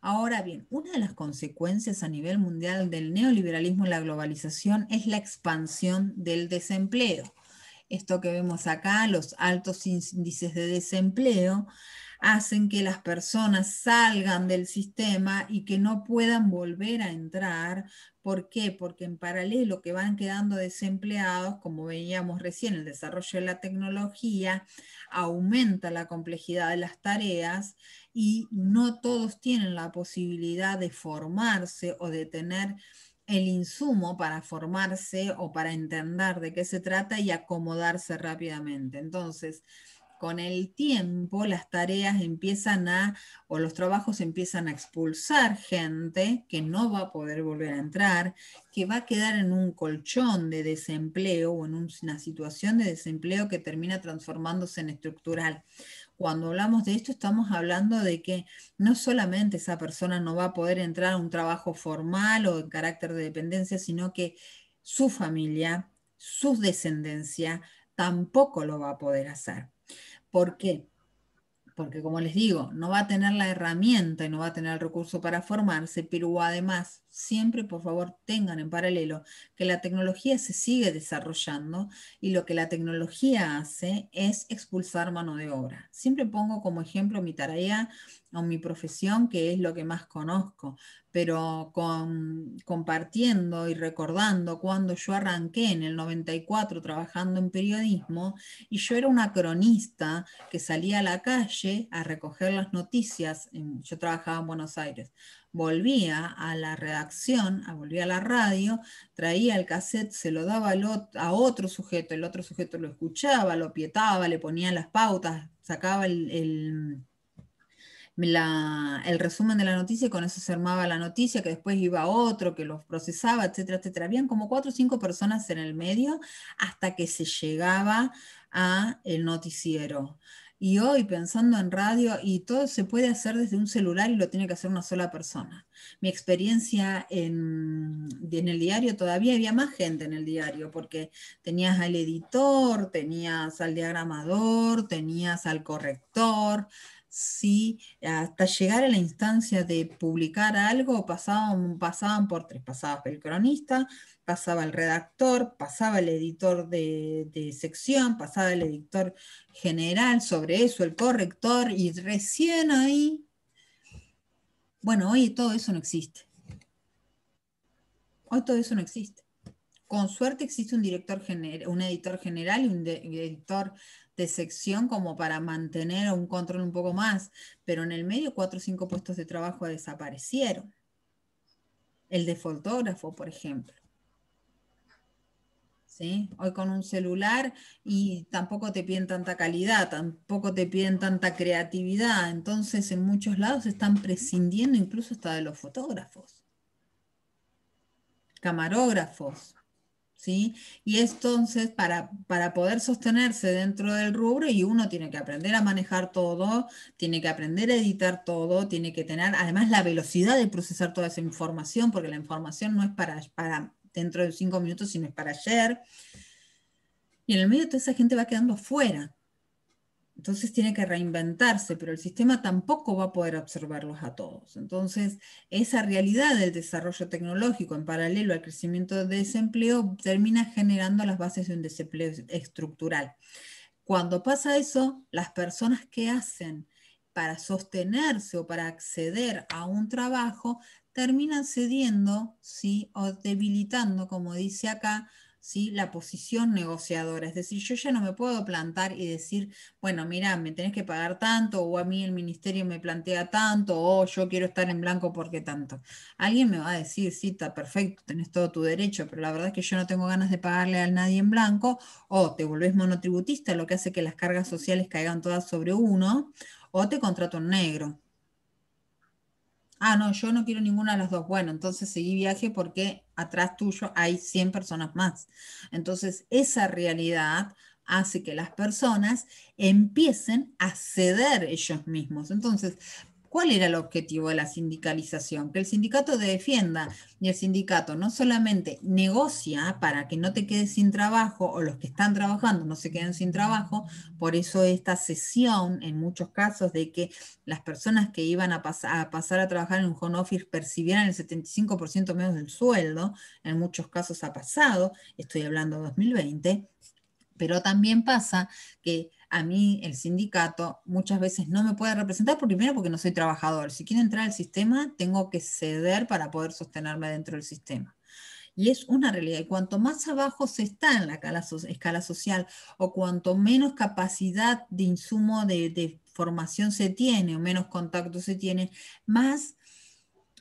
Ahora bien, una de las consecuencias a nivel mundial del neoliberalismo y la globalización es la expansión del desempleo. Esto que vemos acá, los altos índices de desempleo, hacen que las personas salgan del sistema y que no puedan volver a entrar. ¿Por qué? Porque en paralelo que van quedando desempleados, como veíamos recién, el desarrollo de la tecnología aumenta la complejidad de las tareas y no todos tienen la posibilidad de formarse o de tener el insumo para formarse o para entender de qué se trata y acomodarse rápidamente. Entonces, con el tiempo las tareas o los trabajos empiezan a expulsar gente que no va a poder volver a entrar, que va a quedar en un colchón de desempleo o en una situación de desempleo que termina transformándose en estructural. Cuando hablamos de esto, estamos hablando de que no solamente esa persona no va a poder entrar a un trabajo formal o de carácter de dependencia, sino que su familia, su descendencia, tampoco lo va a poder hacer. ¿Por qué? Porque como les digo, no va a tener la herramienta y no va a tener el recurso para formarse, pero además, siempre por favor tengan en paralelo que la tecnología se sigue desarrollando y lo que la tecnología hace es expulsar mano de obra. Siempre pongo como ejemplo mi tarea o mi profesión, que es lo que más conozco, pero compartiendo y recordando cuando yo arranqué en el 94 trabajando en periodismo y yo era una cronista que salía a la calle a recoger las noticias. Yo trabajaba en Buenos Aires. Volvía a la redacción, volvía a la radio, traía el cassette, se lo daba a otro sujeto, el otro sujeto lo escuchaba, lo pietaba, le ponía las pautas, sacaba el resumen de la noticia y con eso se armaba la noticia, que después iba a otro que los procesaba, etcétera, etcétera. Habían como 4 o 5 personas en el medio hasta que se llegaba a el noticiero. Y hoy pensando en radio, y todo se puede hacer desde un celular y lo tiene que hacer una sola persona. Mi experiencia en el diario, todavía había más gente en el diario, porque tenías al editor, tenías al diagramador, tenías al corrector. Sí, hasta llegar a la instancia de publicar algo pasaban por 3, pasaba el cronista, pasaba el redactor, pasaba el editor de sección, pasaba el editor general, sobre eso el corrector, y recién ahí, bueno, hoy todo eso no existe. Hoy todo eso no existe. Con suerte existe un editor general y un editor de sección como para mantener un control un poco más, pero en el medio 4 o 5 puestos de trabajo desaparecieron. El de fotógrafo, por ejemplo. ¿Sí? Hoy con un celular y tampoco te piden tanta calidad, tampoco te piden tanta creatividad, entonces en muchos lados están prescindiendo incluso hasta de los fotógrafos, camarógrafos. ¿Sí? Y entonces para poder sostenerse dentro del rubro, y uno tiene que aprender a manejar todo, tiene que aprender a editar todo, tiene que tener además la velocidad de procesar toda esa información, porque la información no es para dentro de 5 minutos, sino es para ayer. Y en el medio toda esa gente va quedando fuera. Entonces tiene que reinventarse, pero el sistema tampoco va a poder absorberlos a todos. Entonces, esa realidad del desarrollo tecnológico en paralelo al crecimiento del desempleo termina generando las bases de un desempleo estructural. Cuando pasa eso, las personas que hacen para sostenerse o para acceder a un trabajo terminan cediendo, ¿sí? O debilitando, como dice acá, ¿sí? La posición negociadora. Es decir, yo ya no me puedo plantar y decir, bueno, mira, me tenés que pagar tanto, o a mí el ministerio me plantea tanto, o yo quiero estar en blanco porque tanto. Alguien me va a decir, sí, está perfecto, tenés todo tu derecho, pero la verdad es que yo no tengo ganas de pagarle a nadie en blanco, o te volvés monotributista, lo que hace que las cargas sociales caigan todas sobre uno, o te contrato en negro. Ah, no, yo no quiero ninguna de las dos. Bueno, entonces seguí viaje porque atrás tuyo hay 100 personas más. Entonces, esa realidad hace que las personas empiecen a ceder ellos mismos. Entonces, ¿cuál era el objetivo de la sindicalización? Que el sindicato te defienda, y el sindicato no solamente negocia para que no te quedes sin trabajo o los que están trabajando no se queden sin trabajo, por eso esta cesión en muchos casos de que las personas que iban a pasar a trabajar en un home office percibieran el 75% menos del sueldo, en muchos casos ha pasado, estoy hablando de 2020, pero también pasa que a mí el sindicato muchas veces no me puede representar, primero porque no soy trabajador. Si quiero entrar al sistema, tengo que ceder para poder sostenerme dentro del sistema. Y es una realidad. Y cuanto más abajo se está en la escala social o cuanto menos capacidad de insumo de formación se tiene o menos contacto se tiene, más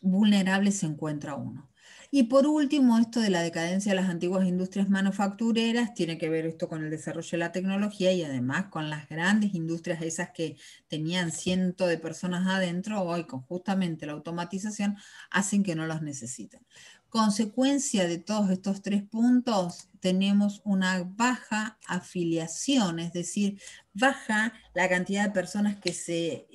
vulnerable se encuentra uno. Y por último, esto de la decadencia de las antiguas industrias manufactureras, tiene que ver esto con el desarrollo de la tecnología y además con las grandes industrias esas que tenían cientos de personas adentro, hoy con justamente la automatización, hacen que no los necesiten. Consecuencia de todos estos tres puntos, tenemos una baja afiliación, es decir, baja la cantidad de personas que se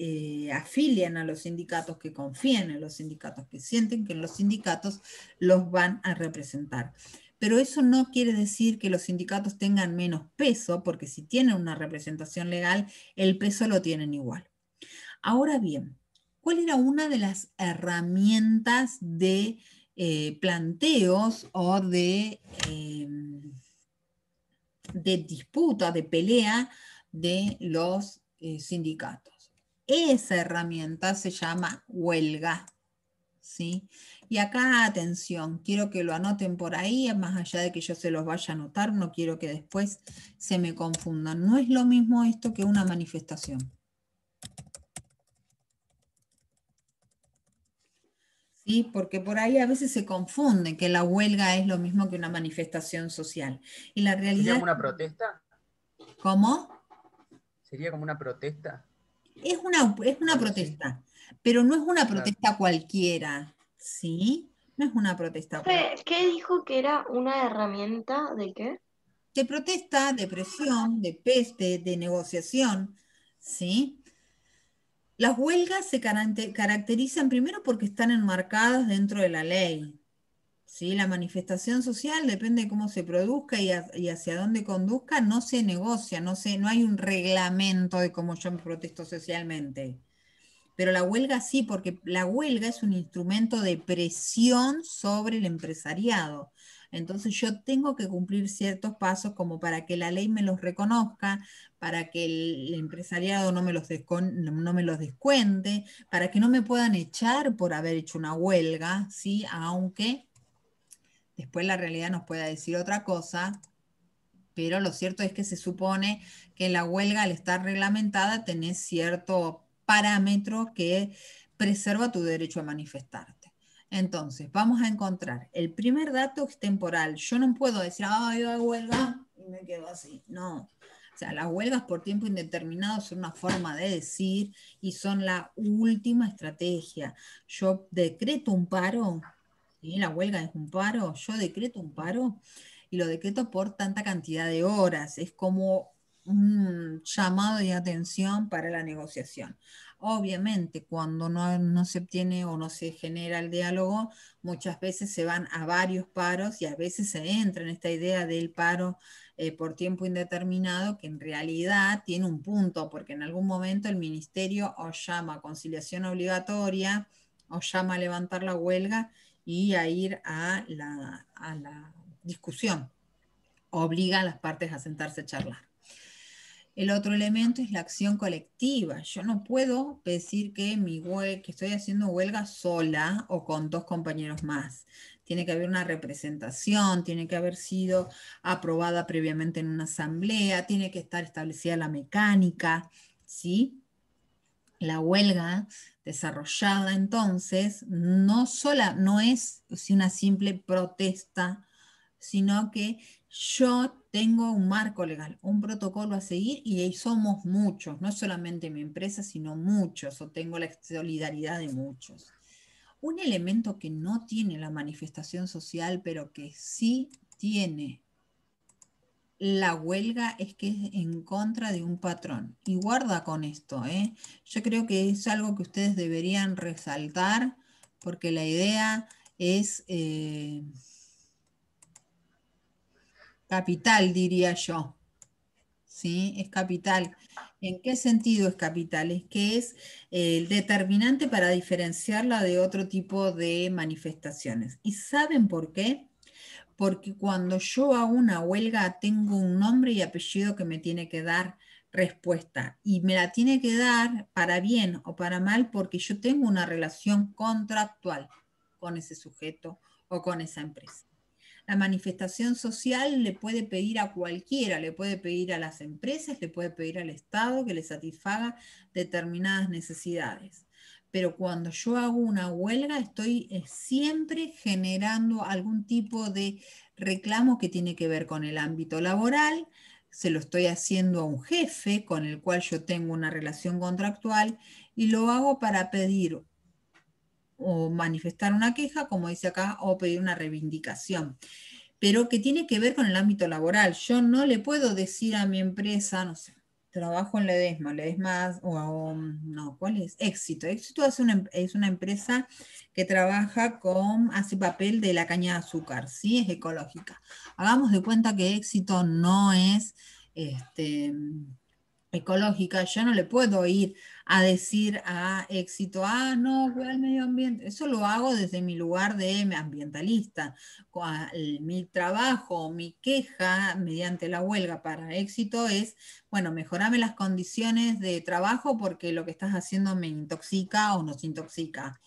afilian a los sindicatos, que confían en los sindicatos, que sienten que los sindicatos los van a representar. Pero eso no quiere decir que los sindicatos tengan menos peso, porque si tienen una representación legal, el peso lo tienen igual. Ahora bien, ¿cuál era una de las herramientas de planteos o de disputa, de pelea de los sindicatos? Esa herramienta se llama huelga, ¿sí? Y acá, atención, quiero que lo anoten por ahí, más allá de que yo se los vaya a anotar, no quiero que después se me confundan. No es lo mismo esto que una manifestación. ¿Sí? Porque por ahí a veces se confunde que la huelga es lo mismo que una manifestación social. Y la ¿Sería realidad como una protesta? ¿cómo? ¿Sería como una protesta? Es una Algo así. protesta, pero no es una Claro. protesta cualquiera, ¿sí? No es una protesta cualquiera. ¿Qué dijo que era una herramienta de qué? De protesta, de presión, de peste, de negociación, ¿sí? Las huelgas se caracterizan primero porque están enmarcadas dentro de la ley, ¿sí? La manifestación social depende de cómo se produzca y hacia dónde conduzca, no se negocia, no hay un reglamento de cómo yo me protesto socialmente. Pero la huelga sí, porque la huelga es un instrumento de presión sobre el empresariado. Entonces yo tengo que cumplir ciertos pasos como para que la ley me los reconozca, para que el empresariado no me los descuente, para que no me puedan echar por haber hecho una huelga, ¿sí? Aunque después la realidad nos pueda decir otra cosa, pero lo cierto es que se supone que la huelga, al estar reglamentada, tenés cierto parámetro que preserva tu derecho a manifestarte. Entonces, vamos a encontrar, el primer dato es temporal. Yo no puedo decir, ay, yo hago huelga y me quedo así. No. O sea, las huelgas por tiempo indeterminado son una forma de decir y son la última estrategia. Yo decreto un paro, ¿sí? La huelga es un paro, yo decreto un paro y lo decreto por tanta cantidad de horas. Es como un llamado de atención para la negociación. Obviamente, cuando no se obtiene o no se genera el diálogo, muchas veces se van a varios paros y a veces se entra en esta idea del paro por tiempo indeterminado, que en realidad tiene un punto, porque en algún momento el ministerio os llama a conciliación obligatoria, os llama a levantar la huelga y a ir a la discusión, obliga a las partes a sentarse a charlar. El otro elemento es la acción colectiva. Yo no puedo decir que que estoy haciendo huelga sola o con dos compañeros más. Tiene que haber una representación, tiene que haber sido aprobada previamente en una asamblea, tiene que estar establecida la mecánica, ¿sí? La huelga desarrollada entonces no es una simple protesta, sino que yo tengo un marco legal, un protocolo a seguir y ahí somos muchos, no solamente mi empresa, sino muchos, o tengo la solidaridad de muchos. Un elemento que no tiene la manifestación social, pero que sí tiene la huelga, es que es en contra de un patrón. Y guarda con esto, ¿eh? Yo creo que es algo que ustedes deberían resaltar, porque la idea es capital, diría yo. ¿Sí? Es capital. ¿En qué sentido es capital? Es que es el determinante para diferenciarla de otro tipo de manifestaciones. ¿Y saben por qué? Porque cuando yo hago una huelga tengo un nombre y apellido que me tiene que dar respuesta y me la tiene que dar para bien o para mal porque yo tengo una relación contractual con ese sujeto o con esa empresa. La manifestación social le puede pedir a cualquiera, le puede pedir a las empresas, le puede pedir al Estado que le satisfaga determinadas necesidades. Pero cuando yo hago una huelga, estoy siempre generando algún tipo de reclamo que tiene que ver con el ámbito laboral, se lo estoy haciendo a un jefe con el cual yo tengo una relación contractual y lo hago para pedir o manifestar una queja, como dice acá, o pedir una reivindicación, pero que tiene que ver con el ámbito laboral. Yo no le puedo decir a mi empresa, no sé, trabajo en Ledesma no, ¿cuál es? Éxito. Éxito es una empresa que trabaja hace papel de la caña de azúcar, ¿sí? Es ecológica. Hagamos de cuenta que Éxito no es ecológica. Yo no le puedo ir a decir a Éxito, no, cuida el medio ambiente. Eso lo hago desde mi lugar de ambientalista. Mi trabajo, mi queja mediante la huelga para Éxito es, bueno, mejorame las condiciones de trabajo porque lo que estás haciendo me intoxica o nos intoxica.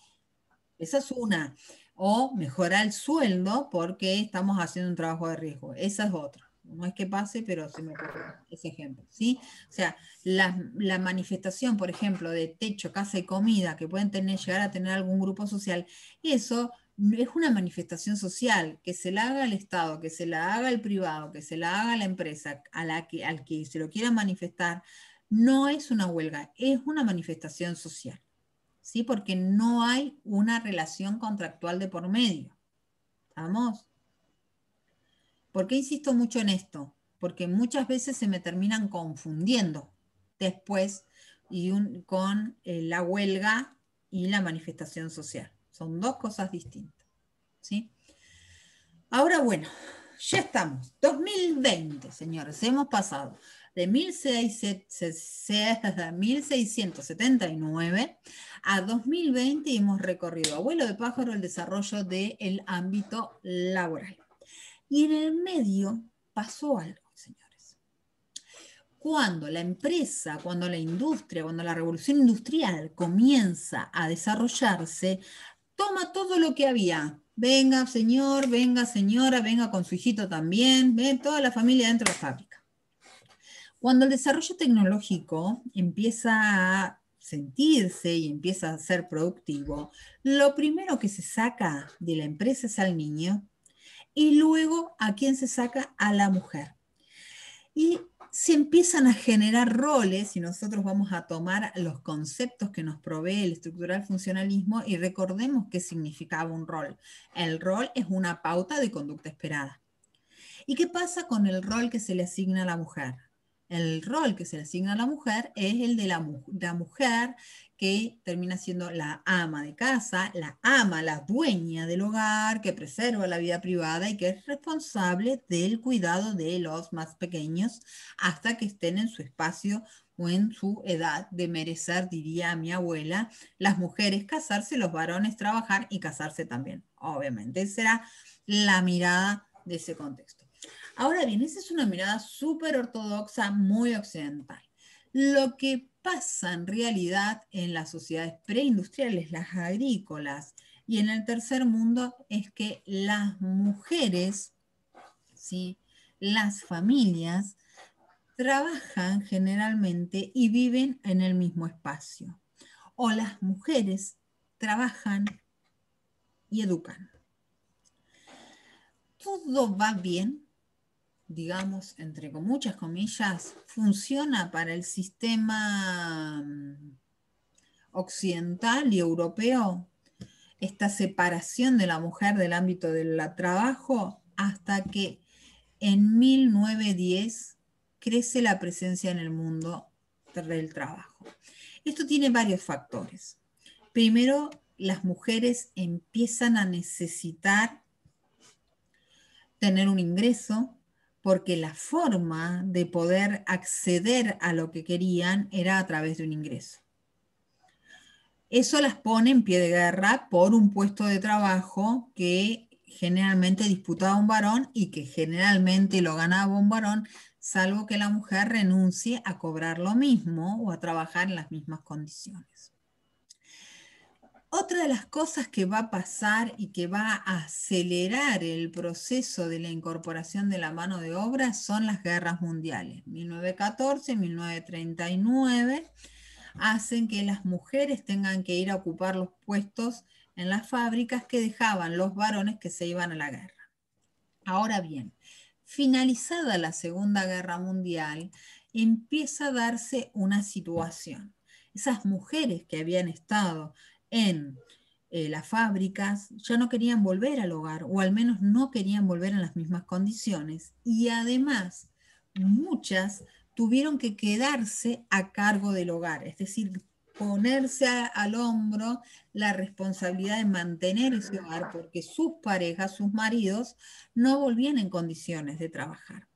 Esa es una. O mejorar el sueldo porque estamos haciendo un trabajo de riesgo. Esa es otra. No es que pase, pero se me ocurre ese ejemplo, ¿sí? O sea, la manifestación, por ejemplo, de techo, casa y comida que pueden llegar a tener algún grupo social, eso es una manifestación social, que se la haga el Estado, que se la haga el privado, que se la haga la empresa, al que se lo quiera manifestar, no es una huelga, es una manifestación social. ¿Sí? Porque no hay una relación contractual de por medio. ¿Estamos? ¿Por qué insisto mucho en esto? Porque muchas veces se me terminan confundiendo después con la huelga y la manifestación social. Son dos cosas distintas. ¿Sí? Ahora, bueno, ya estamos. 2020, señores, hemos pasado de 1679 a 2020 y hemos recorrido a vuelo de pájaro el desarrollo del ámbito laboral. Y en el medio pasó algo, señores. Cuando la empresa, cuando la industria, cuando la revolución industrial comienza a desarrollarse, toma todo lo que había. Venga, señor, venga, señora, venga con su hijito también, ven toda la familia dentro de la fábrica. Cuando el desarrollo tecnológico empieza a sentirse y empieza a ser productivo, lo primero que se saca de la empresa es al niño y luego a quién se saca, a la mujer. Y se empiezan a generar roles y nosotros vamos a tomar los conceptos que nos provee el estructural funcionalismo y recordemos qué significaba un rol. El rol es una pauta de conducta esperada. ¿Y qué pasa con el rol que se le asigna a la mujer? El rol que se le asigna a la mujer es el de la mujer que termina siendo la ama de casa, la dueña del hogar, que preserva la vida privada y que es responsable del cuidado de los más pequeños hasta que estén en su espacio o en su edad de merecer, diría mi abuela, las mujeres casarse, los varones trabajar y casarse también. Obviamente, esa será la mirada de ese contexto. Ahora bien, esa es una mirada súper ortodoxa, muy occidental. Lo que pasa en realidad en las sociedades preindustriales, las agrícolas y en el tercer mundo es que las mujeres, ¿sí? Las familias, trabajan generalmente y viven en el mismo espacio. O las mujeres trabajan y educan. Todo va bien, digamos, entre muchas comillas, funciona para el sistema occidental y europeo esta separación de la mujer del ámbito del trabajo hasta que en 1910 crece la presencia en el mundo del trabajo. Esto tiene varios factores. Primero, las mujeres empiezan a necesitar tener un ingreso porque la forma de poder acceder a lo que querían era a través de un ingreso. Eso las pone en pie de guerra por un puesto de trabajo que generalmente disputaba un varón y que generalmente lo ganaba un varón, salvo que la mujer renuncie a cobrar lo mismo o a trabajar en las mismas condiciones. Otra de las cosas que va a pasar y que va a acelerar el proceso de la incorporación de la mano de obra son las guerras mundiales. 1914, 1939 hacen que las mujeres tengan que ir a ocupar los puestos en las fábricas que dejaban los varones que se iban a la guerra. Ahora bien, finalizada la Segunda Guerra Mundial, empieza a darse una situación. Esas mujeres que habían estado en las fábricas ya no querían volver al hogar, o al menos no querían volver en las mismas condiciones. Y además, muchas tuvieron que quedarse a cargo del hogar, es decir, ponerse al hombro la responsabilidad de mantener ese hogar porque sus parejas, sus maridos, no volvían en condiciones de trabajar.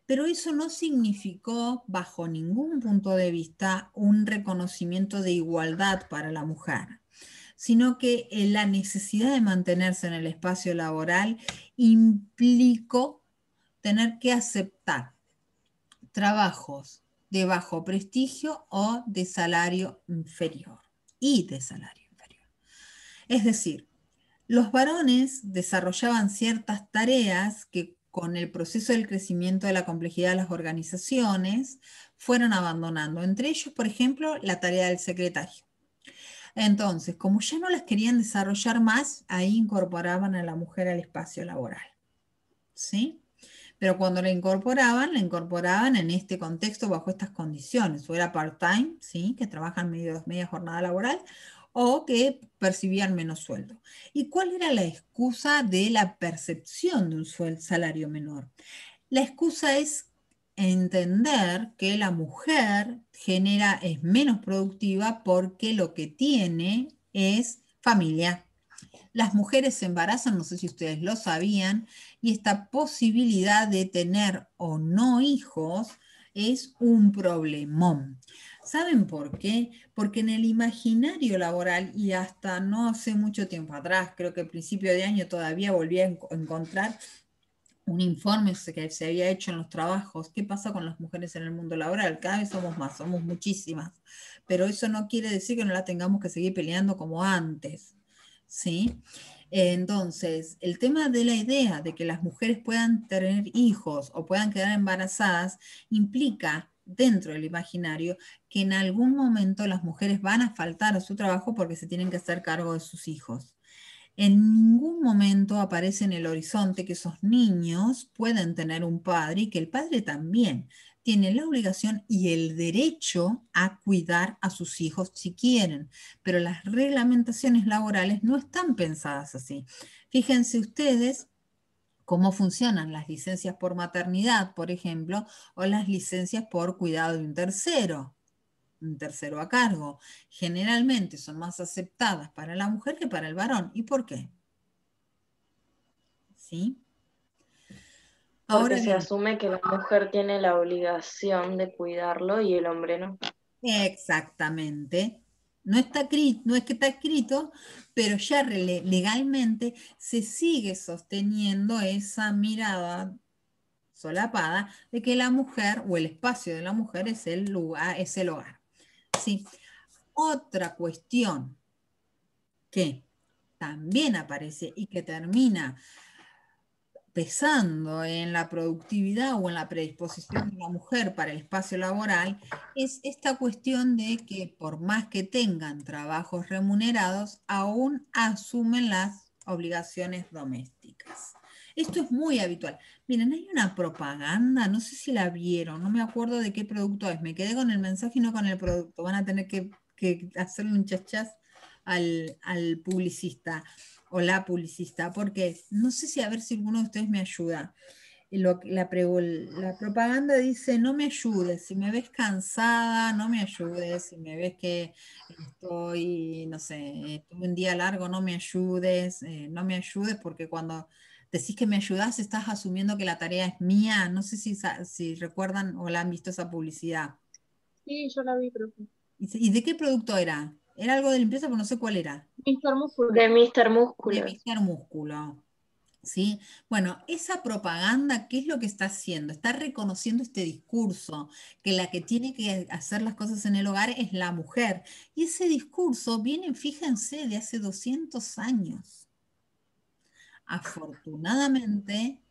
Pero eso no significó, bajo ningún punto de vista, un reconocimiento de igualdad para la mujer, sino que la necesidad de mantenerse en el espacio laboral implicó tener que aceptar trabajos de bajo prestigio o de salario inferior y de salario inferior. Es decir, los varones desarrollaban ciertas tareas que con el proceso del crecimiento de la complejidad de las organizaciones fueron abandonando. Entre ellos, por ejemplo, la tarea del secretario. Entonces, como ya no las querían desarrollar más, ahí incorporaban a la mujer al espacio laboral. ¿Sí? Pero cuando la incorporaban en este contexto, bajo estas condiciones, o era part-time, ¿sí? Que trabajan media jornada laboral, o que percibían menos sueldo. ¿Y cuál era la excusa de la percepción de un salario menor? La excusa es entender que la mujer es menos productiva porque lo que tiene es familia. Las mujeres se embarazan, no sé si ustedes lo sabían, y esta posibilidad de tener o no hijos es un problemón. ¿Saben por qué? Porque en el imaginario laboral, y hasta no hace mucho tiempo atrás, creo que a principio de año todavía volví a encontrar un informe que se había hecho en los trabajos, ¿qué pasa con las mujeres en el mundo laboral? Cada vez somos más, somos muchísimas, pero eso no quiere decir que no la tengamos que seguir peleando como antes, ¿sí? Entonces, el tema de la idea de que las mujeres puedan tener hijos o puedan quedar embarazadas implica dentro del imaginario que en algún momento las mujeres van a faltar a su trabajo porque se tienen que hacer cargo de sus hijos. En ningún momento aparece en el horizonte que esos niños pueden tener un padre y que el padre también tiene la obligación y el derecho a cuidar a sus hijos si quieren, pero las reglamentaciones laborales no están pensadas así. Fíjense ustedes cómo funcionan las licencias por maternidad, por ejemplo, o las licencias por cuidado de un tercero a cargo. Generalmente son más aceptadas para la mujer que para el varón. ¿Y por qué? ¿Sí? Porque Ahora se bien, asume que la mujer tiene la obligación de cuidarlo y el hombre no. exactamente. No es que está escrito, pero ya legalmente se sigue sosteniendo esa mirada solapada de que la mujer o el espacio de la mujer es el lugar, es el hogar. ¿Sí? Otra cuestión que también aparece y que termina pesando en la productividad o en la predisposición de la mujer para el espacio laboral, es esta cuestión de que por más que tengan trabajos remunerados, aún asumen las obligaciones domésticas. Esto es muy habitual. Miren, hay una propaganda, no sé si la vieron, no me acuerdo de qué producto es, me quedé con el mensaje y no con el producto. Van a tener que hacerle un chachás al publicista o la publicista, porque no sé si a ver si alguno de ustedes me ayuda. La propaganda dice, no me ayudes, si me ves cansada, no me ayudes, si me ves que estoy, no sé, tuve un día largo, no me ayudes, porque cuando decís que me ayudás, estás asumiendo que la tarea es mía. No sé si recuerdan o la han visto esa publicidad. Sí, yo la vi, profe. ¿Y de qué producto era? Era algo de limpieza, pero no sé cuál era. Mr. Músculo. De Mr. De Músculo. Mr. Músculo. ¿Sí? Bueno, esa propaganda, ¿qué es lo que está haciendo? Está reconociendo este discurso, que la que tiene que hacer las cosas en el hogar es la mujer. Y ese discurso viene, fíjense, de hace 200 años. Afortunadamente,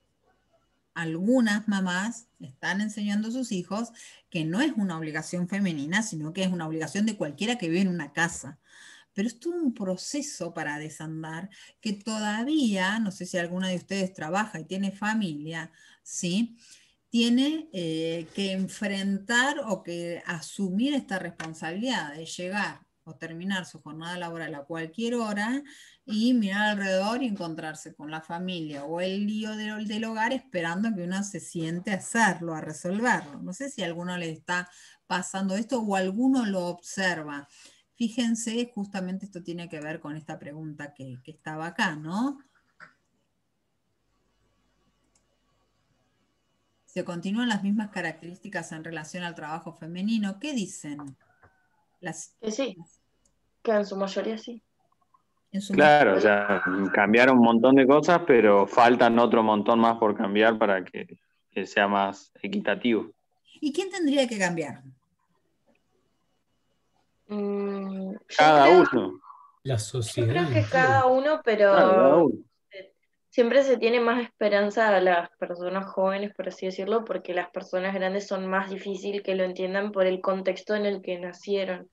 algunas mamás están enseñando a sus hijos que no es una obligación femenina, sino que es una obligación de cualquiera que vive en una casa. Pero es todo un proceso para desandar que todavía, no sé si alguna de ustedes trabaja y tiene familia, ¿sí? Tiene que enfrentar o que asumir esta responsabilidad de llegar o terminar su jornada laboral a cualquier hora y mirar alrededor y encontrarse con la familia o el lío del hogar esperando que uno se siente a hacerlo, a resolverlo. No sé si a alguno le está pasando esto o alguno lo observa. Fíjense, justamente esto tiene que ver con esta pregunta que estaba acá, ¿no? Se continúan las mismas características en relación al trabajo femenino. ¿Qué dicen? Que sí, que en su mayoría sí. En su Claro, o sea, cambiaron un montón de cosas, pero faltan otro montón más por cambiar para que sea más equitativo. ¿Y quién tendría que cambiar? Yo Cada creo, uno. La yo sociedad creo que entera. cada uno, Claro, cada pero uno. siempre se tiene más esperanza a las personas jóvenes, por así decirlo, porque las personas grandes son más difícil que lo entiendan por el contexto en el que nacieron.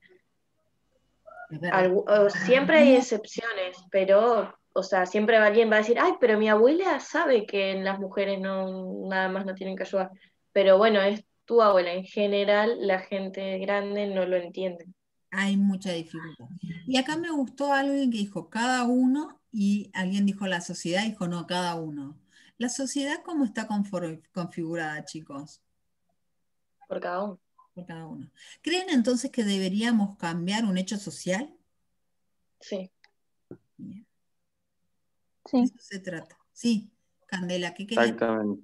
Es verdad. Siempre hay excepciones, pero, o sea, siempre alguien va a decir, ay, pero mi abuela sabe que las mujeres no, nada más no tienen que ayudar. Pero bueno, es tu abuela. En general, la gente grande no lo entiende. Hay mucha dificultad. Y acá me gustó alguien que dijo cada uno y alguien dijo la sociedad, dijo no, cada uno. ¿La sociedad cómo está configurada, chicos? Por cada uno. Por cada uno. ¿Creen entonces que deberíamos cambiar un hecho social? Sí. Bien. De Sí. eso se trata. Sí, Candela, ¿qué querías? Exactamente.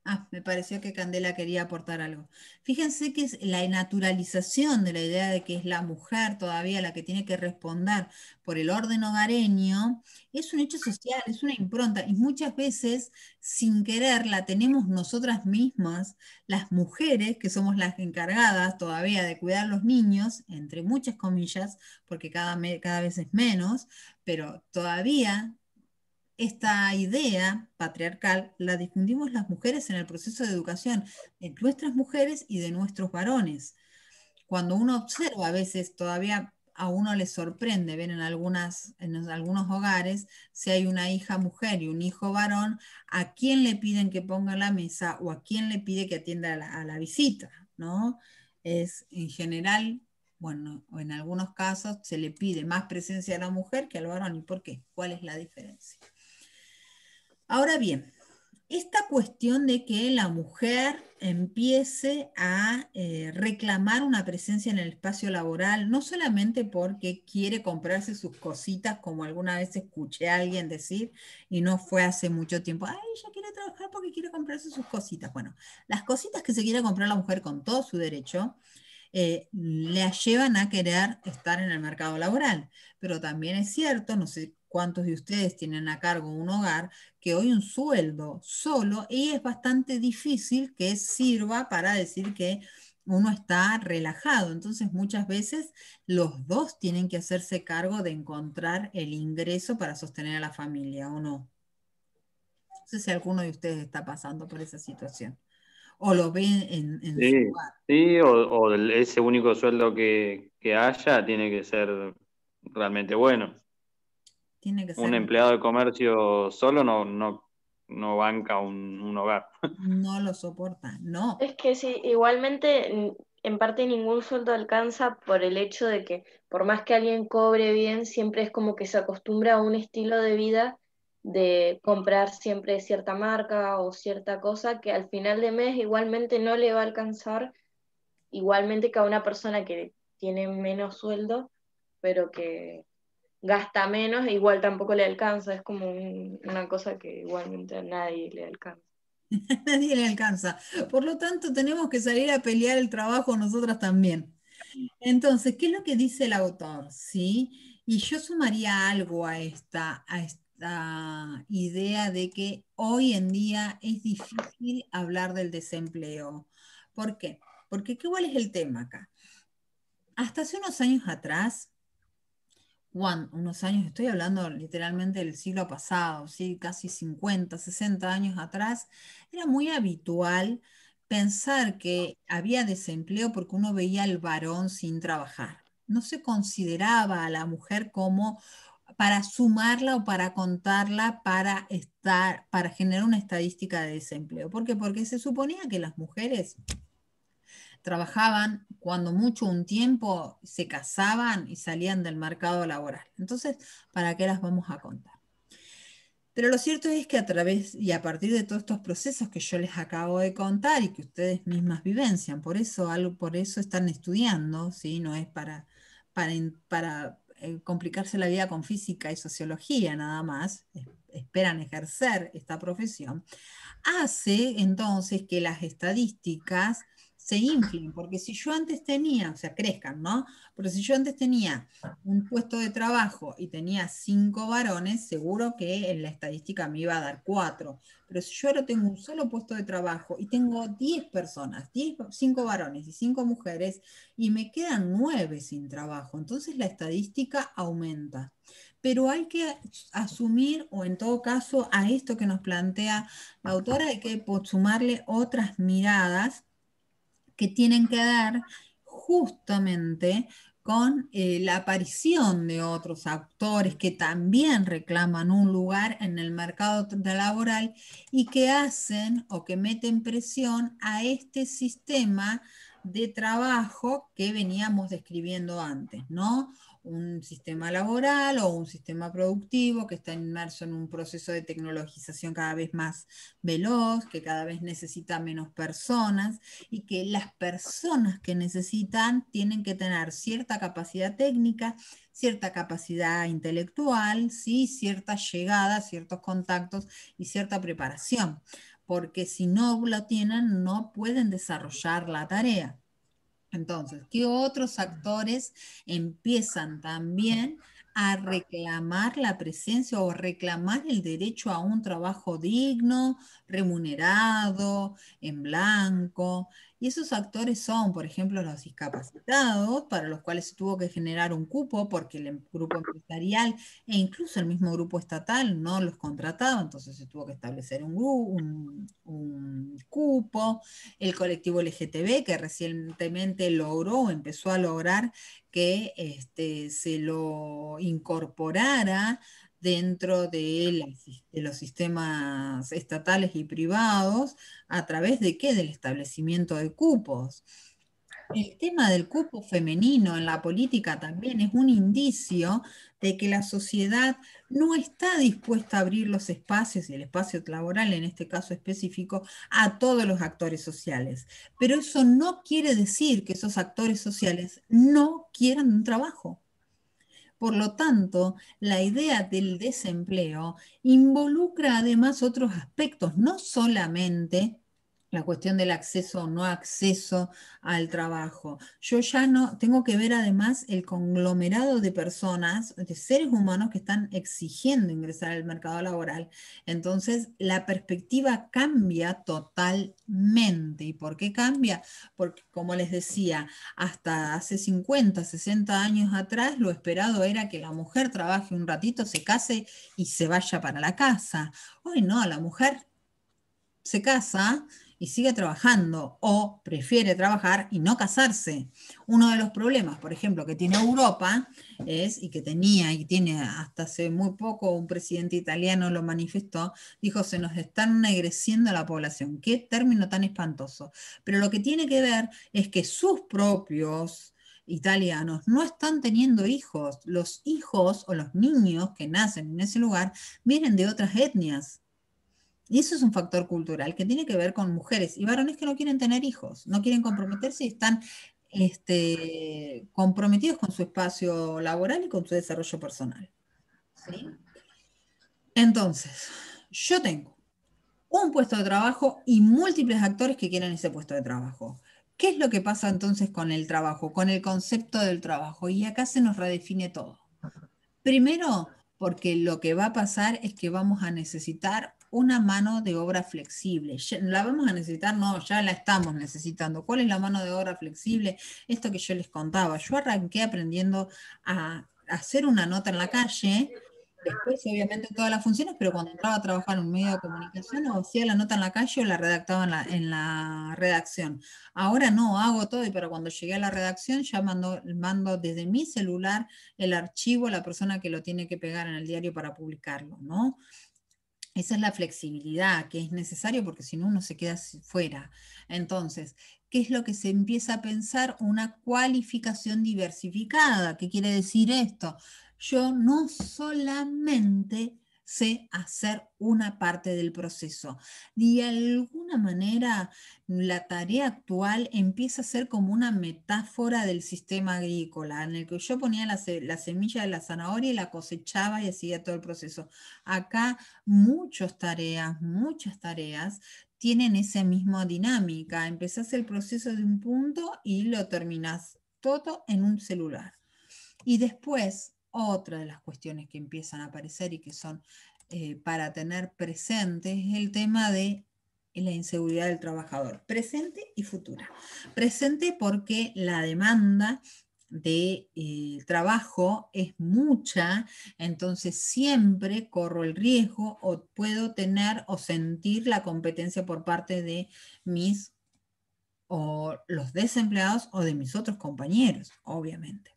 Ah, me pareció que Candela quería aportar algo. Fíjense que es la naturalización de la idea de que es la mujer todavía la que tiene que responder por el orden hogareño, es un hecho social, es una impronta, y muchas veces sin querer la tenemos nosotras mismas, las mujeres, que somos las encargadas todavía de cuidar a los niños, entre muchas comillas, porque cada vez es menos, pero todavía esta idea patriarcal la difundimos las mujeres en el proceso de educación de nuestras mujeres y de nuestros varones. Cuando uno observa, a veces todavía a uno le sorprende ver en algunos hogares, si hay una hija mujer y un hijo varón, a quién le piden que ponga la mesa o a quién le pide que atienda a la visita, ¿no? Es en general, bueno, o en algunos casos se le pide más presencia a la mujer que al varón. ¿Y por qué? ¿Cuál es la diferencia? Ahora bien, esta cuestión de que la mujer empiece a reclamar una presencia en el espacio laboral, no solamente porque quiere comprarse sus cositas, como alguna vez escuché a alguien decir, y no fue hace mucho tiempo, ay, ella quiere trabajar porque quiere comprarse sus cositas. Bueno, las cositas que se quiere comprar la mujer con todo su derecho, le llevan a querer estar en el mercado laboral. Pero también es cierto, no sé cuántos de ustedes tienen a cargo un hogar, que hoy un sueldo solo y es bastante difícil que sirva para decir que uno está relajado. Entonces muchas veces los dos tienen que hacerse cargo de encontrar el ingreso para sostener a la familia, ¿o no? No sé si alguno de ustedes está pasando por esa situación o lo ven en su Sí, hogar. sí, o ese único sueldo que haya tiene que ser realmente bueno. Tiene que Un ser, empleado de comercio solo no banca un hogar. no lo soporta, no. Es que sí, igualmente en parte ningún sueldo alcanza por el hecho de que por más que alguien cobre bien, siempre es como que se acostumbra a un estilo de vida de comprar siempre cierta marca o cierta cosa que al final de mes igualmente no le va a alcanzar, igualmente que a una persona que tiene menos sueldo, pero que gasta menos, e igual tampoco le alcanza, es como una cosa que igualmente a nadie le alcanza. Nadie le alcanza. Por lo tanto, tenemos que salir a pelear el trabajo nosotras también. Entonces, ¿qué es lo que dice el autor? ¿Sí? Y yo sumaría algo a esta idea de que hoy en día es difícil hablar del desempleo. ¿Por qué? Porque ¿cuál es el tema acá? Hasta hace unos años atrás, unos años, estoy hablando literalmente del siglo pasado, ¿sí? Casi 50, 60 años atrás, era muy habitual pensar que había desempleo porque uno veía al varón sin trabajar. No se consideraba a la mujer como para sumarla o para contarla para generar una estadística de desempleo. ¿Por qué? Porque se suponía que las mujeres trabajaban cuando mucho un tiempo, se casaban y salían del mercado laboral. Entonces, ¿para qué las vamos a contar? Pero lo cierto es que a través y a partir de todos estos procesos que yo les acabo de contar y que ustedes mismas vivencian, por eso están estudiando, ¿sí? No es para complicarse la vida con física y sociología nada más, esperan ejercer esta profesión, hace entonces que las estadísticas se inflen, porque si yo antes tenía, o sea, crezcan, ¿no? Pero si yo antes tenía un puesto de trabajo y tenía 5 varones, seguro que en la estadística me iba a dar 4. Pero si yo ahora tengo un solo puesto de trabajo y tengo 10 personas, 5 varones y 5 mujeres, y me quedan 9 sin trabajo, entonces la estadística aumenta. Pero hay que asumir, o en todo caso, a esto que nos plantea la autora, hay que sumarle otras miradas que tienen que ver justamente con la aparición de otros actores que también reclaman un lugar en el mercado laboral y que hacen o que meten presión a este sistema de trabajo que veníamos describiendo antes, ¿no? Un sistema laboral o un sistema productivo que está inmerso en un proceso de tecnologización cada vez más veloz, que cada vez necesita menos personas y que las personas que necesitan tienen que tener cierta capacidad técnica, cierta capacidad intelectual, ¿sí? Cierta llegada, ciertos contactos y cierta preparación, porque si no lo tienen no pueden desarrollar la tarea. Entonces, ¿qué otros actores empiezan también a reclamar la presencia o reclamar el derecho a un trabajo digno, remunerado, en blanco? Y esos actores son, por ejemplo, los discapacitados, para los cuales se tuvo que generar un cupo porque el grupo empresarial e incluso el mismo grupo estatal no los contrataba, entonces se tuvo que establecer un cupo. El colectivo LGTB, que recientemente logró o empezó a lograr que se lo incorporara dentro de los sistemas estatales y privados, ¿a través de qué? Del establecimiento de cupos. El tema del cupo femenino en la política también es un indicio de que la sociedad no está dispuesta a abrir los espacios, y el espacio laboral en este caso específico, a todos los actores sociales. Pero eso no quiere decir que esos actores sociales no quieran un trabajo. Por lo tanto, la idea del desempleo involucra además otros aspectos, no solamente la cuestión del acceso o no acceso al trabajo. Yo ya no tengo que ver además el conglomerado de personas, de seres humanos que están exigiendo ingresar al mercado laboral. Entonces, la perspectiva cambia totalmente. ¿Y por qué cambia? Porque, como les decía, hasta hace 50, 60 años atrás, lo esperado era que la mujer trabaje un ratito, se case y se vaya para la casa. Hoy no, la mujer se casa y sigue trabajando o prefiere trabajar y no casarse. Uno de los problemas, por ejemplo, que tiene Europa es, y que tenía y tiene hasta hace muy poco, un presidente italiano lo manifestó, dijo, se nos está ennegreciendo la población. Qué término tan espantoso. Pero lo que tiene que ver es que sus propios italianos no están teniendo hijos. Los hijos o los niños que nacen en ese lugar vienen de otras etnias. Y eso es un factor cultural que tiene que ver con mujeres y varones que no quieren tener hijos, no quieren comprometerse y están comprometidos con su espacio laboral y con su desarrollo personal. ¿Sí? Entonces, yo tengo un puesto de trabajo y múltiples actores que quieren ese puesto de trabajo. ¿Qué es lo que pasa entonces con el trabajo, con el concepto del trabajo? Y acá se nos redefine todo. Primero, porque lo que va a pasar es que vamos a necesitar una mano de obra flexible. ¿La vamos a necesitar? No, ya la estamos necesitando. ¿Cuál es la mano de obra flexible? Esto que yo les contaba. Yo arranqué aprendiendo a hacer una nota en la calle, después obviamente todas las funciones, pero cuando entraba a trabajar en un medio de comunicación o hacía la nota en la calle o la redactaba en la redacción. Ahora no, hago todo y para cuando llegué a la redacción ya mando desde mi celular el archivo a la persona que lo tiene que pegar en el diario para publicarlo, ¿no? Esa es la flexibilidad que es necesario porque si no uno se queda fuera. Entonces, ¿qué es lo que se empieza a pensar? Una cualificación diversificada. ¿Qué quiere decir esto? Yo no solamente sé hacer una parte del proceso. De alguna manera, la tarea actual empieza a ser como una metáfora del sistema agrícola, en el que yo ponía la semilla de la zanahoria y la cosechaba y hacía todo el proceso. Acá muchas tareas tienen esa misma dinámica. Empezás el proceso de un punto y lo terminás todo en un celular. Y después, otra de las cuestiones que empiezan a aparecer y que son para tener presente es el tema de la inseguridad del trabajador, presente y futura. Presente porque la demanda de trabajo es mucha, entonces siempre corro el riesgo o puedo tener o sentir la competencia por parte de mis o los desempleados o de mis otros compañeros, obviamente.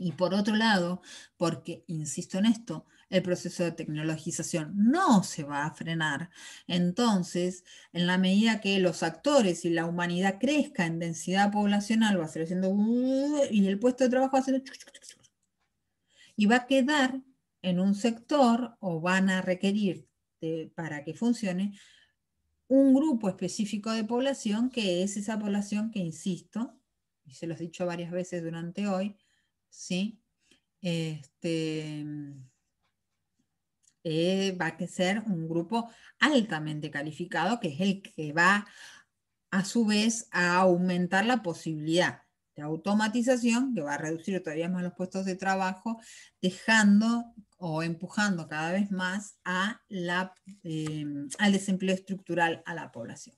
Y por otro lado, porque, insisto en esto, el proceso de tecnologización no se va a frenar. Entonces, en la medida que los actores y la humanidad crezca en densidad poblacional, va a ser haciendo y el puesto de trabajo va a ser y va a quedar en un sector o van a requerir para que funcione un grupo específico de población que es esa población que, insisto, y se los he dicho varias veces durante hoy, ¿sí? Va a ser un grupo altamente calificado, que es el que va a su vez a aumentar la posibilidad de automatización, que va a reducir todavía más los puestos de trabajo, dejando o empujando cada vez más al desempleo estructural a la población.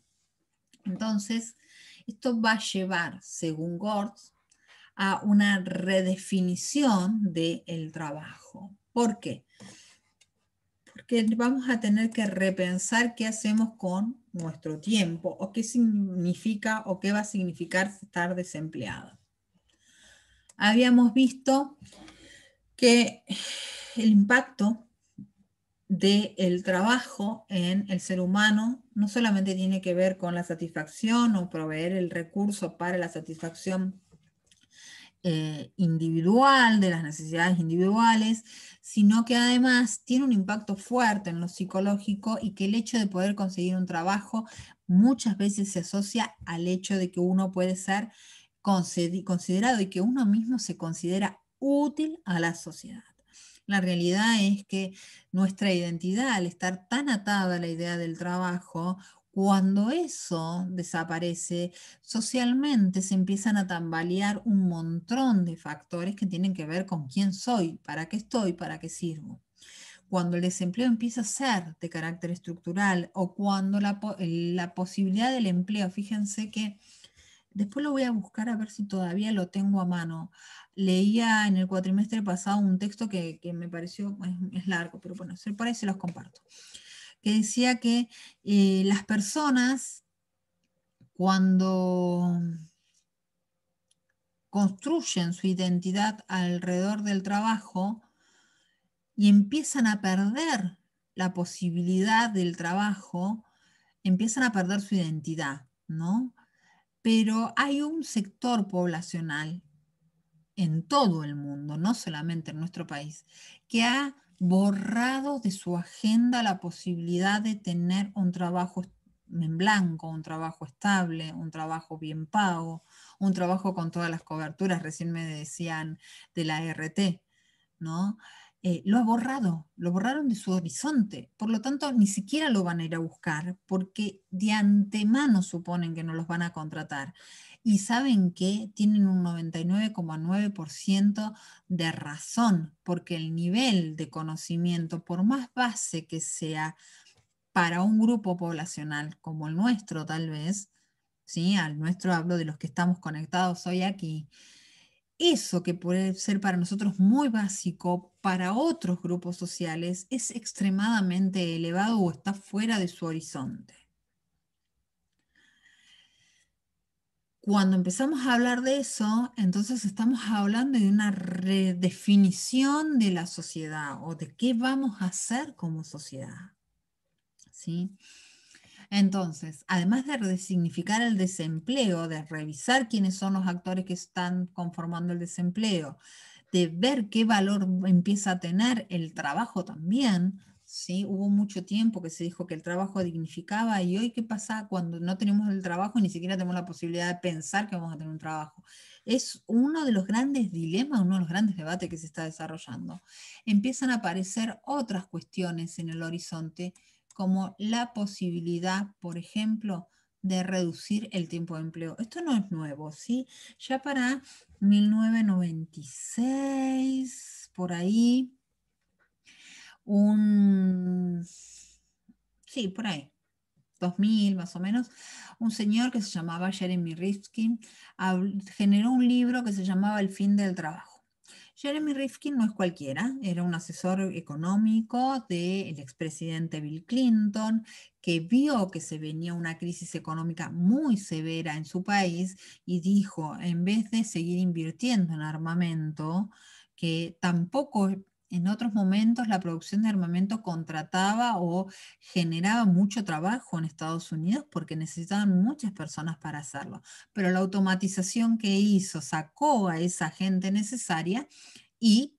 Entonces, esto va a llevar, según Gortz, a una redefinición del trabajo. ¿Por qué? Porque vamos a tener que repensar qué hacemos con nuestro tiempo o qué significa o qué va a significar estar desempleado. Habíamos visto que el impacto del trabajo en el ser humano no solamente tiene que ver con la satisfacción o proveer el recurso para la satisfacción individual, de las necesidades individuales, sino que además tiene un impacto fuerte en lo psicológico y que el hecho de poder conseguir un trabajo muchas veces se asocia al hecho de que uno puede ser considerado y que uno mismo se considera útil a la sociedad. La realidad es que nuestra identidad, al estar tan atada a la idea del trabajo, cuando eso desaparece, socialmente se empiezan a tambalear un montón de factores que tienen que ver con quién soy, para qué estoy, para qué sirvo. Cuando el desempleo empieza a ser de carácter estructural o cuando la posibilidad del empleo, fíjense que después lo voy a buscar a ver si todavía lo tengo a mano. Leía en el cuatrimestre pasado un texto que me pareció, es largo, pero bueno, por ahí se los comparto, que decía que las personas cuando construyen su identidad alrededor del trabajo y empiezan a perder la posibilidad del trabajo, empiezan a perder su identidad, ¿no? Pero hay un sector poblacional en todo el mundo, no solamente en nuestro país, que ha borrado de su agenda la posibilidad de tener un trabajo en blanco, un trabajo estable, un trabajo bien pago, un trabajo con todas las coberturas. Recién me decían de la RT, ¿no? Lo borraron de su horizonte, por lo tanto ni siquiera lo van a ir a buscar porque de antemano suponen que no los van a contratar. Y saben que tienen un 99,9% de razón, porque el nivel de conocimiento, por más base que sea para un grupo poblacional como el nuestro tal vez, ¿sí? Al nuestro hablo de los que estamos conectados hoy aquí, eso que puede ser para nosotros muy básico, para otros grupos sociales es extremadamente elevado o está fuera de su horizonte. Cuando empezamos a hablar de eso, entonces estamos hablando de una redefinición de la sociedad o de qué vamos a hacer como sociedad, ¿sí? Entonces, además de resignificar el desempleo, de revisar quiénes son los actores que están conformando el desempleo, de ver qué valor empieza a tener el trabajo también, ¿sí? Hubo mucho tiempo que se dijo que el trabajo dignificaba y hoy qué pasa cuando no tenemos el trabajo y ni siquiera tenemos la posibilidad de pensar que vamos a tener un trabajo. Es uno de los grandes dilemas, uno de los grandes debates que se está desarrollando. Empiezan a aparecer otras cuestiones en el horizonte como la posibilidad, por ejemplo, de reducir el tiempo de empleo. Esto no es nuevo, ¿sí? Ya para 1996, por ahí, sí, por ahí, 2000 más o menos, un señor que se llamaba Jeremy Rifkin generó un libro que se llamaba El fin del trabajo. Jeremy Rifkin no es cualquiera, era un asesor económico del expresidente Bill Clinton, que vio que se venía una crisis económica muy severa en su país y dijo, en vez de seguir invirtiendo en armamento, que tampoco en otros momentos la producción de armamento contrataba o generaba mucho trabajo en Estados Unidos porque necesitaban muchas personas para hacerlo. Pero la automatización que hizo sacó a esa gente necesaria y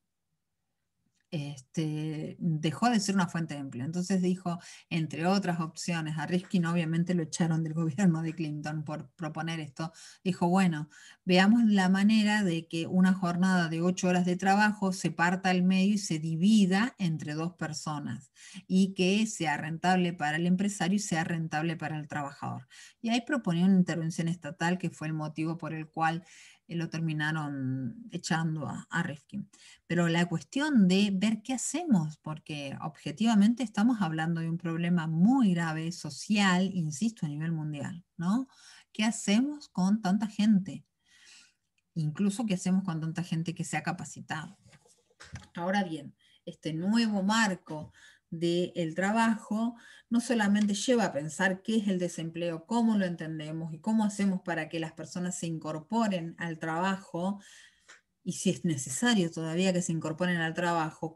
dejó de ser una fuente de empleo. Entonces dijo, entre otras opciones, a Rifkin obviamente lo echaron del gobierno de Clinton por proponer esto, dijo, bueno, veamos la manera de que una jornada de 8 horas de trabajo se parta al medio y se divida entre 2 personas y que sea rentable para el empresario y sea rentable para el trabajador. Y ahí proponía una intervención estatal que fue el motivo por el cual lo terminaron echando a Rifkin. Pero la cuestión de ver qué hacemos, porque objetivamente estamos hablando de un problema muy grave social, insisto, a nivel mundial, ¿no? ¿Qué hacemos con tanta gente? Incluso qué hacemos con tanta gente que se ha capacitado. Ahora bien, este nuevo marco del trabajo no solamente lleva a pensar qué es el desempleo, cómo lo entendemos y cómo hacemos para que las personas se incorporen al trabajo, y si es necesario todavía que se incorporen al trabajo,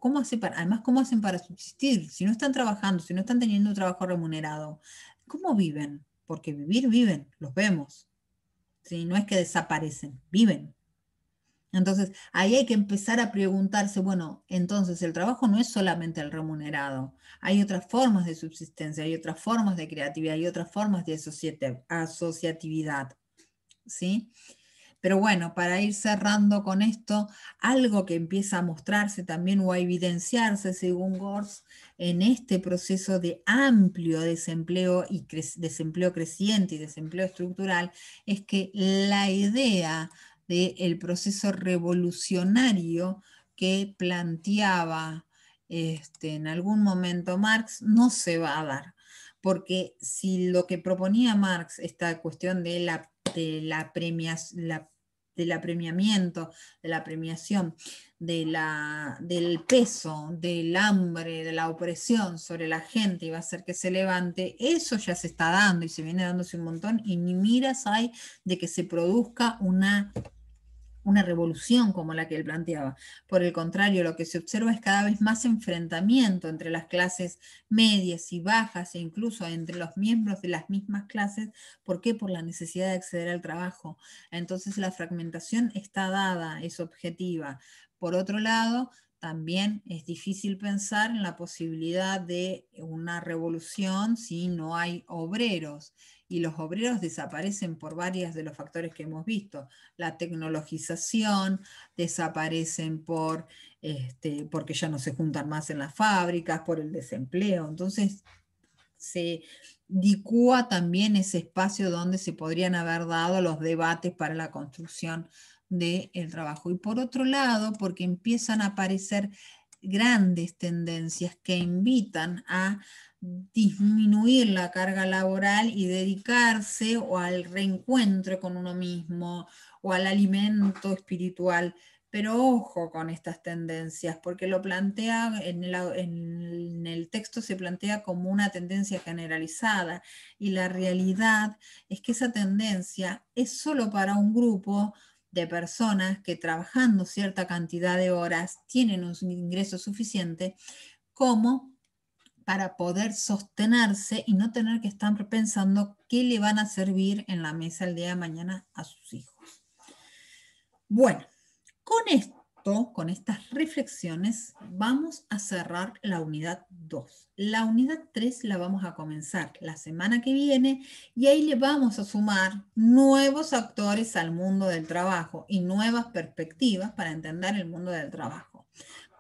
además, ¿cómo hacen para subsistir? Si no están trabajando, si no están teniendo un trabajo remunerado, ¿cómo viven? Porque viven, los vemos. ¿Sí? No es que desaparecen, viven. Entonces, ahí hay que empezar a preguntarse, bueno, entonces el trabajo no es solamente el remunerado, hay otras formas de subsistencia, hay otras formas de creatividad, hay otras formas de asociatividad, ¿sí? Pero bueno, para ir cerrando con esto, algo que empieza a mostrarse también o a evidenciarse, según Gors, en este proceso de amplio desempleo y desempleo creciente y desempleo estructural, es que la idea del proceso revolucionario que planteaba en algún momento Marx no se va a dar. Porque si lo que proponía Marx, esta cuestión de la del apremiamiento, de la premiación, del peso, del hambre, de la opresión sobre la gente y va a hacer que se levante, eso ya se está dando y se viene dándose un montón y ni miras hay de que se produzca una revolución como la que él planteaba. Por el contrario, lo que se observa es cada vez más enfrentamiento entre las clases medias y bajas e incluso entre los miembros de las mismas clases. ¿Por qué? Por la necesidad de acceder al trabajo. Entonces la fragmentación está dada, es objetiva. Por otro lado, también es difícil pensar en la posibilidad de una revolución si no hay obreros. Y los obreros desaparecen por varios de los factores que hemos visto. La tecnologización, desaparecen porque ya no se juntan más en las fábricas, por el desempleo. Entonces se licúa también ese espacio donde se podrían haber dado los debates para la construcción del trabajo. Y por otro lado, porque empiezan a aparecer grandes tendencias que invitan a disminuir la carga laboral y dedicarse o al reencuentro con uno mismo o al alimento espiritual. Pero ojo con estas tendencias, porque lo plantea en el texto se plantea como una tendencia generalizada y la realidad es que esa tendencia es solo para un grupo de personas que trabajando cierta cantidad de horas tienen un ingreso suficiente como para poder sostenerse y no tener que estar pensando qué le van a servir en la mesa el día de mañana a sus hijos. Bueno, con esto, con estas reflexiones, vamos a cerrar la unidad 2. La unidad 3 la vamos a comenzar la semana que viene y ahí le vamos a sumar nuevos actores al mundo del trabajo y nuevas perspectivas para entender el mundo del trabajo.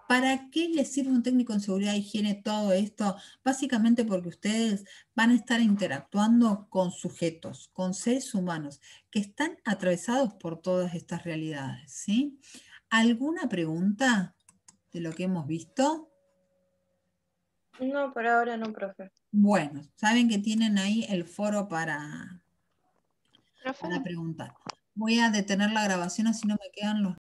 ¿Para qué les sirve un técnico en seguridad e higiene todo esto? Básicamente porque ustedes van a estar interactuando con sujetos, con seres humanos que están atravesados por todas estas realidades, ¿sí? ¿Alguna pregunta de lo que hemos visto? No, por ahora no, profe. Bueno, saben que tienen ahí el foro para Profe, preguntar. Voy a detener la grabación así no me quedan los